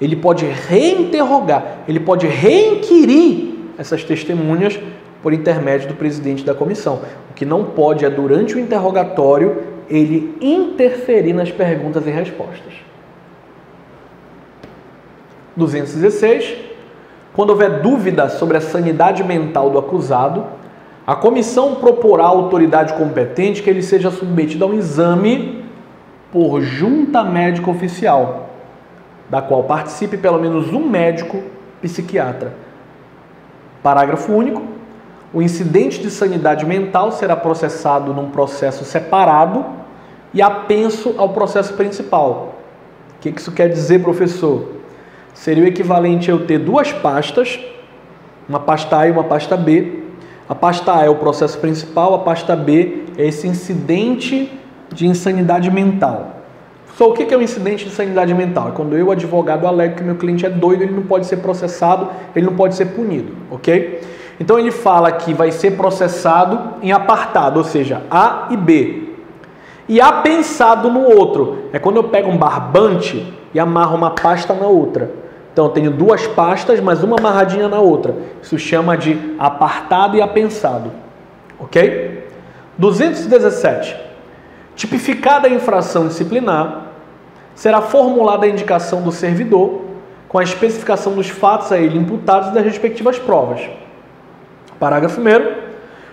Speaker 1: ele pode reinterrogar, ele pode reinquirir essas testemunhas por intermédio do presidente da comissão. O que não pode é, durante o interrogatório, ele interferir nas perguntas e respostas. 216. Quando houver dúvida sobre a sanidade mental do acusado, a comissão proporá à autoridade competente que ele seja submetido a um exame por junta médica oficial, da qual participe pelo menos um médico psiquiatra. Parágrafo único. O incidente de sanidade mental será processado num processo separado e apenso ao processo principal. O que isso quer dizer, professor? Seria o equivalente a eu ter duas pastas, uma pasta A e uma pasta B. A pasta A é o processo principal, a pasta B é esse incidente de insanidade mental. O que é um incidente de insanidade mental? É quando eu, advogado, alego que meu cliente é doido, ele não pode ser processado, ele não pode ser punido, ok? Então ele fala que vai ser processado em apartado, ou seja, A e B. E apensado no outro. É quando eu pego um barbante e amarro uma pasta na outra. Então eu tenho duas pastas, mas uma amarradinha na outra. Isso chama de apartado e apensado. Ok? 217. Tipificada a infração disciplinar, será formulada a indicação do servidor com a especificação dos fatos a ele imputados das respectivas provas. Parágrafo 1º.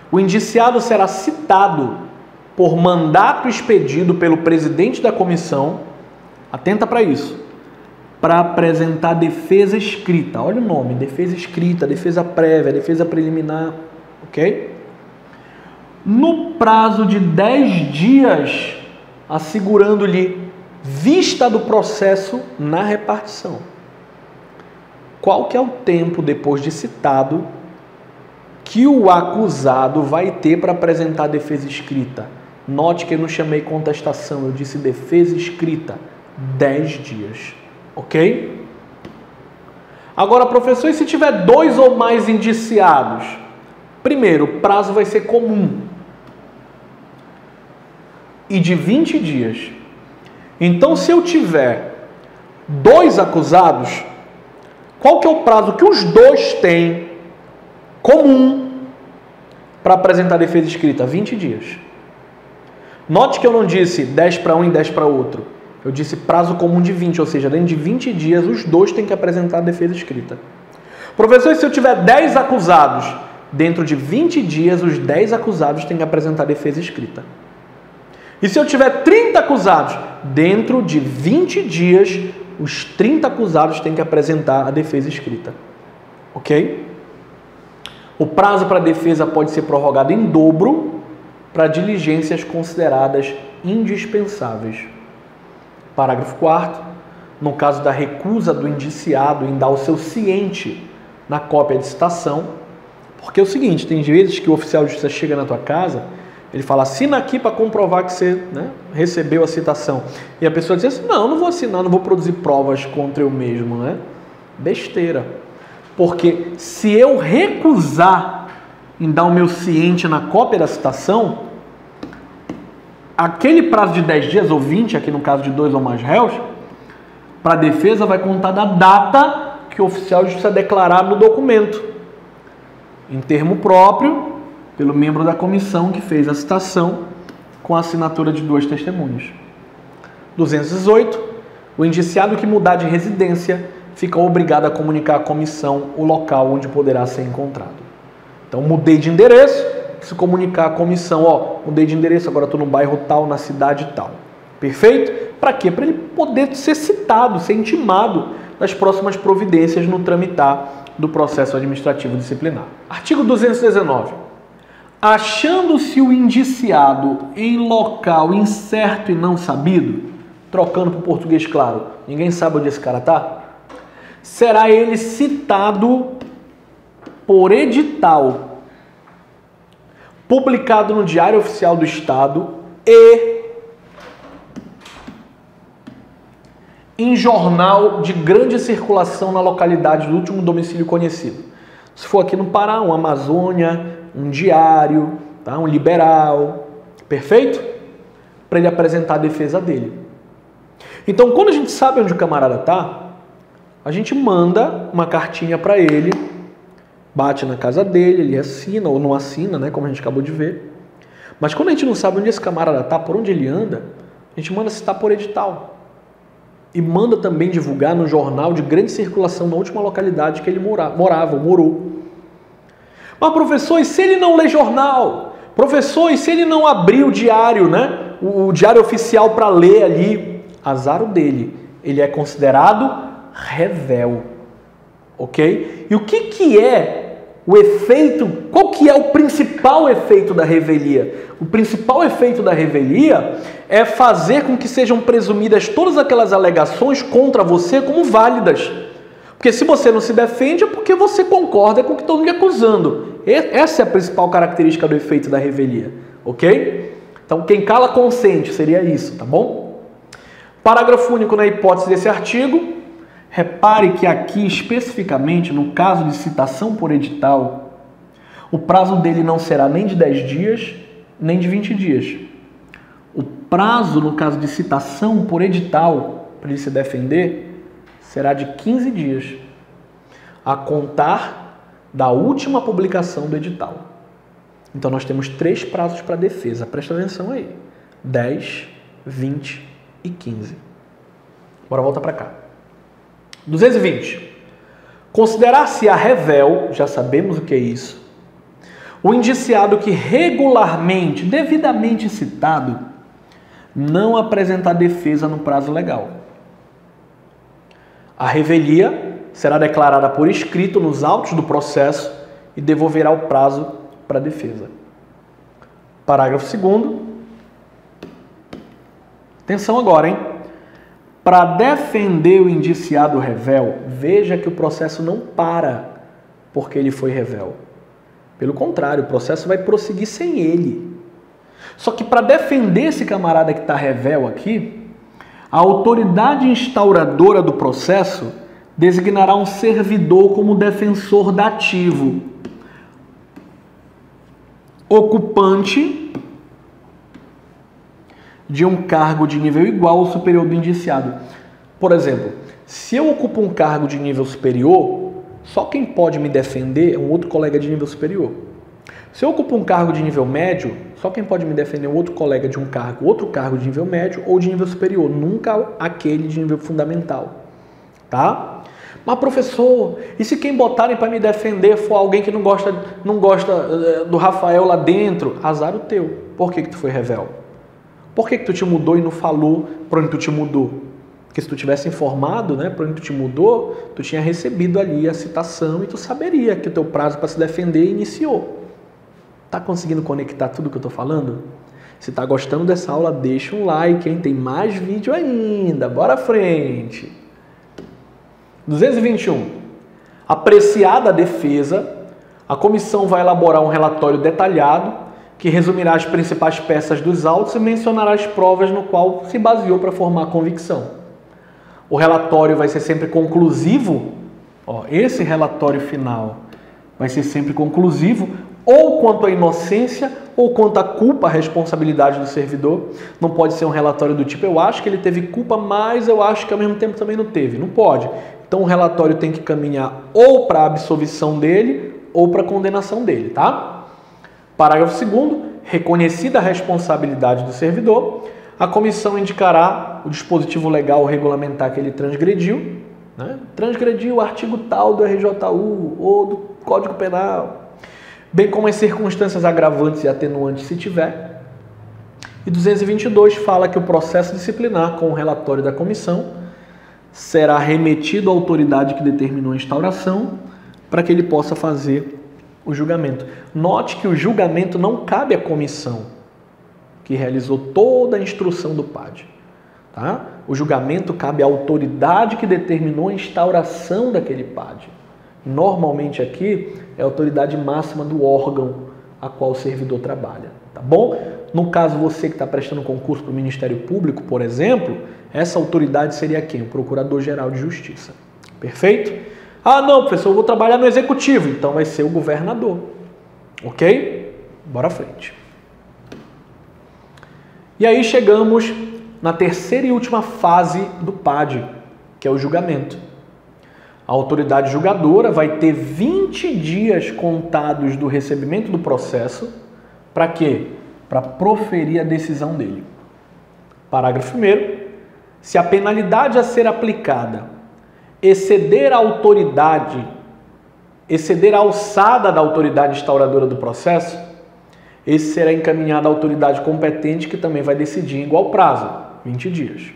Speaker 1: O indiciado será citado por mandato expedido pelo presidente da comissão, atenta para isso, para apresentar defesa escrita. Olha o nome, defesa escrita, defesa prévia, defesa preliminar, ok? No prazo de 10 dias, assegurando-lhe vista do processo na repartição. Qual que é o tempo depois de citado que o acusado vai ter para apresentar defesa escrita? Note que eu não chamei contestação, eu disse defesa escrita. 10 dias. Ok? Agora, professor, e se tiver 2 ou mais indiciados? Primeiro, o prazo vai ser comum e de 20 dias. Então, se eu tiver 2 acusados, qual que é o prazo que os 2 têm comum para apresentar defesa escrita? 20 dias. Note que eu não disse 10 para um e 10 para outro. Eu disse prazo comum de 20, ou seja, dentro de 20 dias os 2 têm que apresentar a defesa escrita. Professor, e se eu tiver 10 acusados, dentro de 20 dias os 10 acusados têm que apresentar a defesa escrita. E se eu tiver 30 acusados, dentro de 20 dias os 30 acusados têm que apresentar a defesa escrita. Ok? O prazo para a defesa pode ser prorrogado em dobro para diligências consideradas indispensáveis. Parágrafo 4º. No caso da recusa do indiciado em dar o seu ciente na cópia de citação, porque é o seguinte, tem vezes que o oficial de justiça chega na tua casa, ele fala, assina aqui para comprovar que você recebeu a citação. E a pessoa diz assim, não vou assinar, não vou produzir provas contra eu mesmo, né? Besteira. Porque se eu recusar em dar o meu ciente na cópia da citação, aquele prazo de 10 dias, ou 20, aqui no caso de 2 ou mais réus, para a defesa vai contar da data que o oficial de justiça declarar no documento, em termo próprio, pelo membro da comissão que fez a citação, com a assinatura de 2 testemunhas. 218. O indiciado que mudar de residência fica obrigado a comunicar à comissão o local onde poderá ser encontrado. Então, mudei de endereço, se comunicar à comissão, mudei de endereço, agora estou no bairro tal, na cidade tal. Perfeito? Para quê? Para ele poder ser citado, ser intimado das próximas providências no tramitar do processo administrativo disciplinar. Artigo 219. Achando-se o indiciado em local incerto e não sabido, trocando para o português claro, ninguém sabe onde esse cara está, será ele citado por edital, publicado no Diário Oficial do Estado e em jornal de grande circulação na localidade do último domicílio conhecido. Se for aqui no Pará, um Amazônia, um Diário, tá? Um Liberal, perfeito? Para ele apresentar a defesa dele. Então, quando a gente sabe onde o camarada está, a gente manda uma cartinha para ele, bate na casa dele, ele assina ou não assina, né, como a gente acabou de ver. Mas quando a gente não sabe onde esse camarada está, por onde ele anda, a gente manda citar por edital. E manda também divulgar no jornal de grande circulação na última localidade que ele morou. Mas, professor, e se ele não lê jornal? Professor, e se ele não abrir o diário, né? O diário oficial para ler ali? Azar o dele. Ele é considerado revel. Ok? E o que é o efeito? Qual que é o principal efeito da revelia? O principal efeito da revelia é fazer com que sejam presumidas todas aquelas alegações contra você como válidas. Porque se você não se defende é porque você concorda com o que estão lhe acusando. Essa é a principal característica do efeito da revelia. Ok? Então quem cala consente, seria isso, tá bom? Parágrafo único na hipótese desse artigo. Repare que aqui especificamente, no caso de citação por edital, o prazo dele não será nem de 10 dias, nem de 20 dias. O prazo, no caso de citação por edital, para ele se defender, será de 15 dias, a contar da última publicação do edital. Então nós temos 3 prazos para defesa, presta atenção aí, 10, 20 e 15. Bora voltar para cá. 220. Considerar-se-á rével, já sabemos o que é isso, o indiciado que regularmente, devidamente citado, não apresentar defesa no prazo legal. A revelia será declarada por escrito nos autos do processo e devolverá o prazo para a defesa. Parágrafo 2º. Atenção agora, hein? Para defender o indiciado rével, veja que o processo não para porque ele foi rével. Pelo contrário, o processo vai prosseguir sem ele. Só que para defender esse camarada que está rével aqui, a autoridade instauradora do processo designará um servidor como defensor dativo, ocupante de um cargo de nível igual ou superior do indiciado. Por exemplo, se eu ocupo um cargo de nível superior, só quem pode me defender é um outro colega de nível superior. Se eu ocupo um cargo de nível médio, só quem pode me defender é um outro colega de outro cargo de nível médio ou de nível superior, nunca aquele de nível fundamental. Tá? Mas professor, e se quem botarem para me defender for alguém que não gosta do Rafael lá dentro? Azar o teu. Por que tu foi rével? Por que tu te mudou e não falou para onde tu te mudou? Porque se tu tivesse informado, né, para onde tu te mudou, tu tinha recebido ali a citação e tu saberia que o teu prazo para se defender iniciou. Tá conseguindo conectar tudo que eu tô falando? Se tá gostando dessa aula, deixa um like, hein? Tem mais vídeo ainda. Bora à frente. 221. Apreciada a defesa, a comissão vai elaborar um relatório detalhado que resumirá as principais peças dos autos e mencionará as provas no qual se baseou para formar a convicção. O relatório vai ser sempre conclusivo, esse relatório final vai ser sempre conclusivo, ou quanto à inocência, ou quanto à culpa, a responsabilidade do servidor. Não pode ser um relatório do tipo, eu acho que ele teve culpa, mas eu acho que ao mesmo tempo também não teve. Não pode. Então o relatório tem que caminhar ou para a absolvição dele, ou para a condenação dele, tá? Parágrafo 2º. Reconhecida a responsabilidade do servidor, a comissão indicará o dispositivo legal ou regulamentar que ele transgrediu, né? Transgrediu o artigo tal do RJU ou do Código Penal, bem como as circunstâncias agravantes e atenuantes se tiver. E 222 fala que o processo disciplinar com o relatório da comissão será remetido à autoridade que determinou a instauração para que ele possa fazer o julgamento. Note que o julgamento não cabe à comissão que realizou toda a instrução do PAD. Tá? O julgamento cabe à autoridade que determinou a instauração daquele PAD. Normalmente aqui é a autoridade máxima do órgão a qual o servidor trabalha. Tá bom? No caso, você que está prestando concurso para o Ministério Público, por exemplo, essa autoridade seria quem? O Procurador-Geral de Justiça. Perfeito? Ah, não, professor, eu vou trabalhar no Executivo. Então vai ser o governador. Ok? Bora à frente. E aí chegamos na terceira e última fase do PAD, que é o julgamento. A autoridade julgadora vai ter 20 dias contados do recebimento do processo. Para quê? Para proferir a decisão dele. Parágrafo 1º. Se a penalidade a ser aplicada exceder a alçada da autoridade instauradora do processo, esse será encaminhado à autoridade competente, que também vai decidir em igual prazo, 20 dias.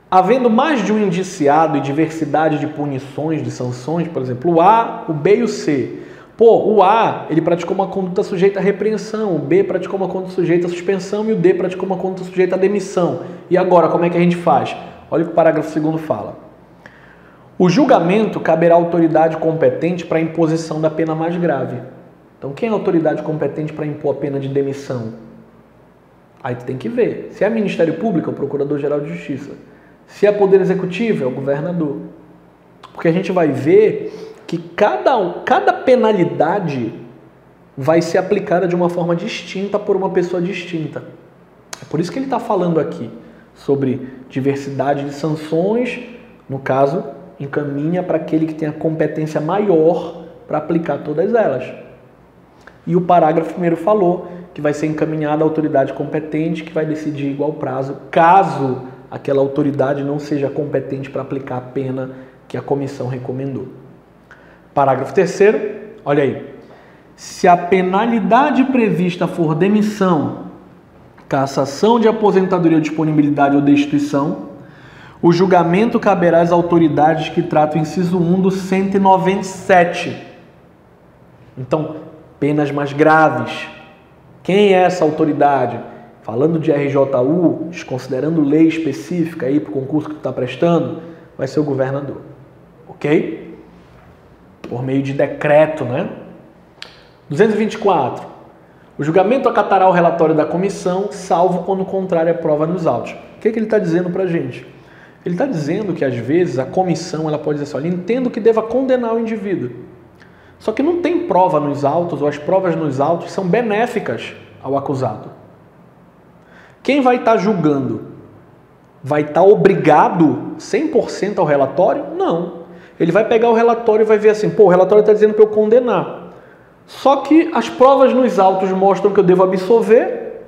Speaker 1: Havendo mais de um indiciado e diversidade de punições, de sanções, por exemplo, o A, o B e o C. O A, ele praticou uma conduta sujeita à repreensão, o B praticou uma conduta sujeita à suspensão e o D praticou uma conduta sujeita à demissão. E agora, como é que a gente faz? Olha o que o parágrafo 2º fala. O julgamento caberá à autoridade competente para a imposição da pena mais grave. Então, quem é a autoridade competente para impor a pena de demissão? Aí tu tem que ver. Se é Ministério Público, é o Procurador-Geral de Justiça. Se é Poder Executivo, é o governador. Porque a gente vai ver que cada penalidade vai ser aplicada de uma forma distinta por uma pessoa distinta. É por isso que ele está falando aqui sobre diversidade de sanções No caso, encaminha para aquele que tem a competência maior para aplicar todas elas. E o parágrafo primeiro falou que vai ser encaminhado à autoridade competente, que vai decidir igual prazo, caso aquela autoridade não seja competente para aplicar a pena que a comissão recomendou. Parágrafo terceiro, olha aí. Se a penalidade prevista for demissão, cassação de aposentadoria, disponibilidade ou destituição, o julgamento caberá às autoridades que tratam o inciso 1 do 197. Então, penas mais graves. Quem é essa autoridade? Falando de RJU, desconsiderando lei específica aí para o concurso que tu está prestando, vai ser o governador. Ok? Por meio de decreto, né? 224. O julgamento acatará o relatório da comissão, salvo quando contrário à prova nos autos. O que ele está dizendo para a gente? Ele está dizendo que, às vezes, a comissão ela pode dizer assim, olha, entendo que deva condenar o indivíduo. Só que não tem prova nos autos, ou as provas nos autos são benéficas ao acusado. Quem vai estar julgando? Vai estar obrigado 100% ao relatório? Não. Ele vai pegar o relatório e vai ver assim, pô, o relatório está dizendo para eu condenar. Só que as provas nos autos mostram que eu devo absolver.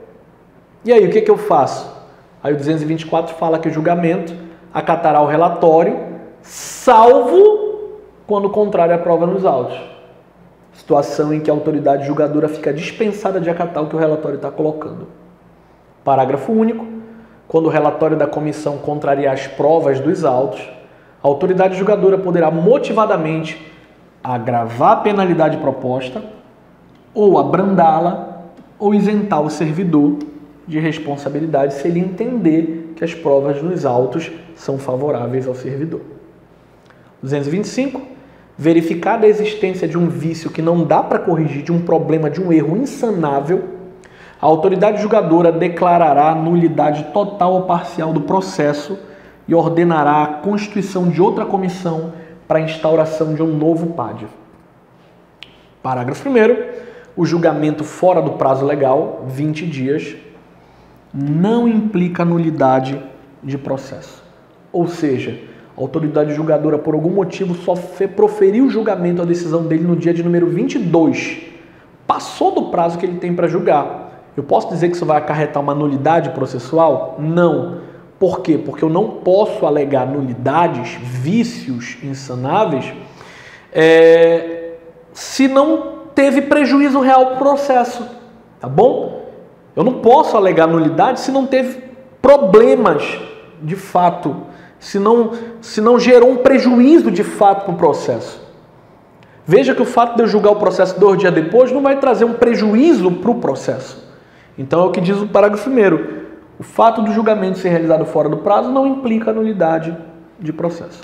Speaker 1: E aí, o que eu faço? Aí o 224 fala que o julgamento acatará o relatório, salvo quando contrário à prova nos autos. Situação em que a autoridade julgadora fica dispensada de acatar o que o relatório está colocando. Parágrafo único. Quando o relatório da comissão contrariar as provas dos autos, a autoridade julgadora poderá motivadamente agravar a penalidade proposta, ou abrandá-la, ou isentar o servidor de responsabilidade se ele entender que as provas nos autos são favoráveis ao servidor. 225. Verificada a existência de um vício que não dá para corrigir, de um problema, de um erro insanável, a autoridade julgadora declarará a nulidade total ou parcial do processo e ordenará a constituição de outra comissão para a instauração de um novo PAD. Parágrafo 1º. O julgamento fora do prazo legal, 20 dias, não implica nulidade de processo. Ou seja, a autoridade julgadora, por algum motivo, só proferiu o julgamento, a decisão dele no dia de número 22. Passou do prazo que ele tem para julgar. Eu posso dizer que isso vai acarretar uma nulidade processual? Não. Por quê? Porque eu não posso alegar nulidades, vícios insanáveis, se não teve prejuízo real para o processo. Tá bom? Eu não posso alegar nulidade se não teve problemas de fato, se não gerou um prejuízo de fato para o processo. Veja que o fato de eu julgar o processo 2 dias depois não vai trazer um prejuízo para o processo. Então é o que diz o parágrafo 1º. O fato do julgamento ser realizado fora do prazo não implica nulidade de processo.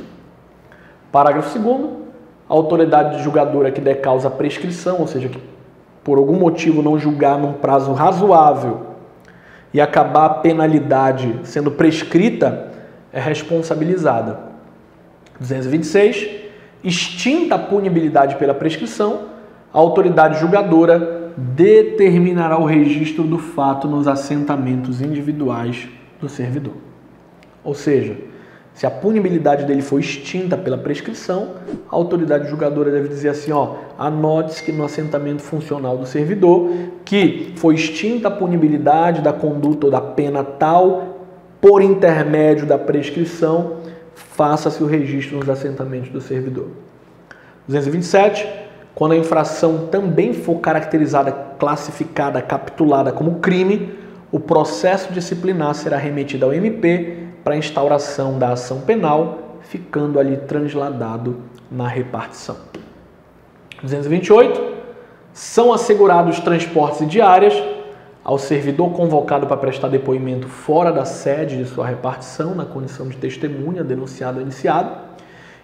Speaker 1: Parágrafo 2º. A autoridade julgadora que der causa à prescrição, ou seja, que por algum motivo não julgar num prazo razoável e acabar a penalidade sendo prescrita, é responsabilizada. 226. Extinta a punibilidade pela prescrição, a autoridade julgadora determinará o registro do fato nos assentamentos individuais do servidor. Ou seja, se a punibilidade dele for extinta pela prescrição, a autoridade julgadora deve dizer assim, anote-se que no assentamento funcional do servidor, que foi extinta a punibilidade da conduta ou da pena tal, por intermédio da prescrição, faça-se o registro nos assentamentos do servidor. 227. Quando a infração também for caracterizada, classificada, capitulada como crime, o processo disciplinar será remetido ao MP para a instauração da ação penal, ficando ali transladado na repartição. 228. São assegurados transportes e diárias ao servidor convocado para prestar depoimento fora da sede de sua repartição, na condição de testemunha, denunciado ou iniciado,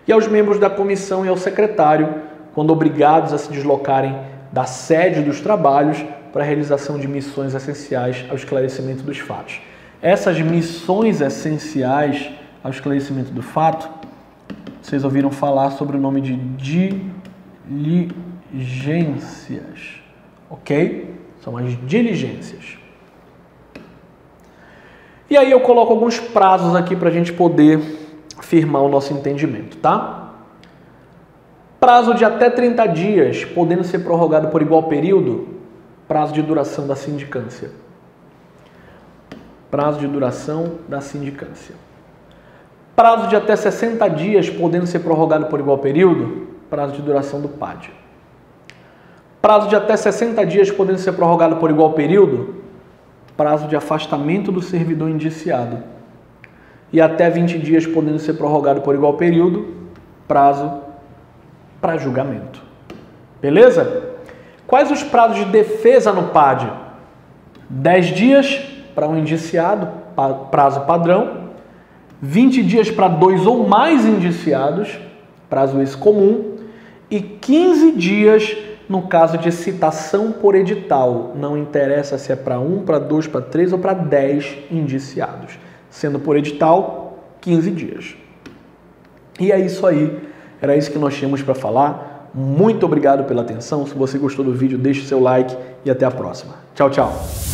Speaker 1: e aos membros da comissão e ao secretário, quando obrigados a se deslocarem da sede dos trabalhos para a realização de missões essenciais ao esclarecimento dos fatos. Essas missões essenciais ao esclarecimento do fato, vocês ouviram falar sobre o nome de diligências, ok? São as diligências. E aí eu coloco alguns prazos aqui para a gente poder firmar o nosso entendimento, tá? Prazo de até 30 dias, podendo ser prorrogado por igual período, prazo de duração da sindicância. Prazo de duração da sindicância. Prazo de até 60 dias, podendo ser prorrogado por igual período, prazo de duração do PAD. Prazo de até 60 dias, podendo ser prorrogado por igual período, prazo de afastamento do servidor indiciado. E até 20 dias, podendo ser prorrogado por igual período, prazo para julgamento. Beleza? Quais os prazos de defesa no PAD? 10 dias para um indiciado, prazo padrão. 20 dias para 2 ou mais indiciados, prazo esse comum. E 15 dias no caso de citação por edital. Não interessa se é para 1, para 2, para 3 ou para 10 indiciados. Sendo por edital, 15 dias. E é isso aí. Era isso que nós tínhamos para falar. Muito obrigado pela atenção. Se você gostou do vídeo, deixe seu like e até a próxima. Tchau, tchau.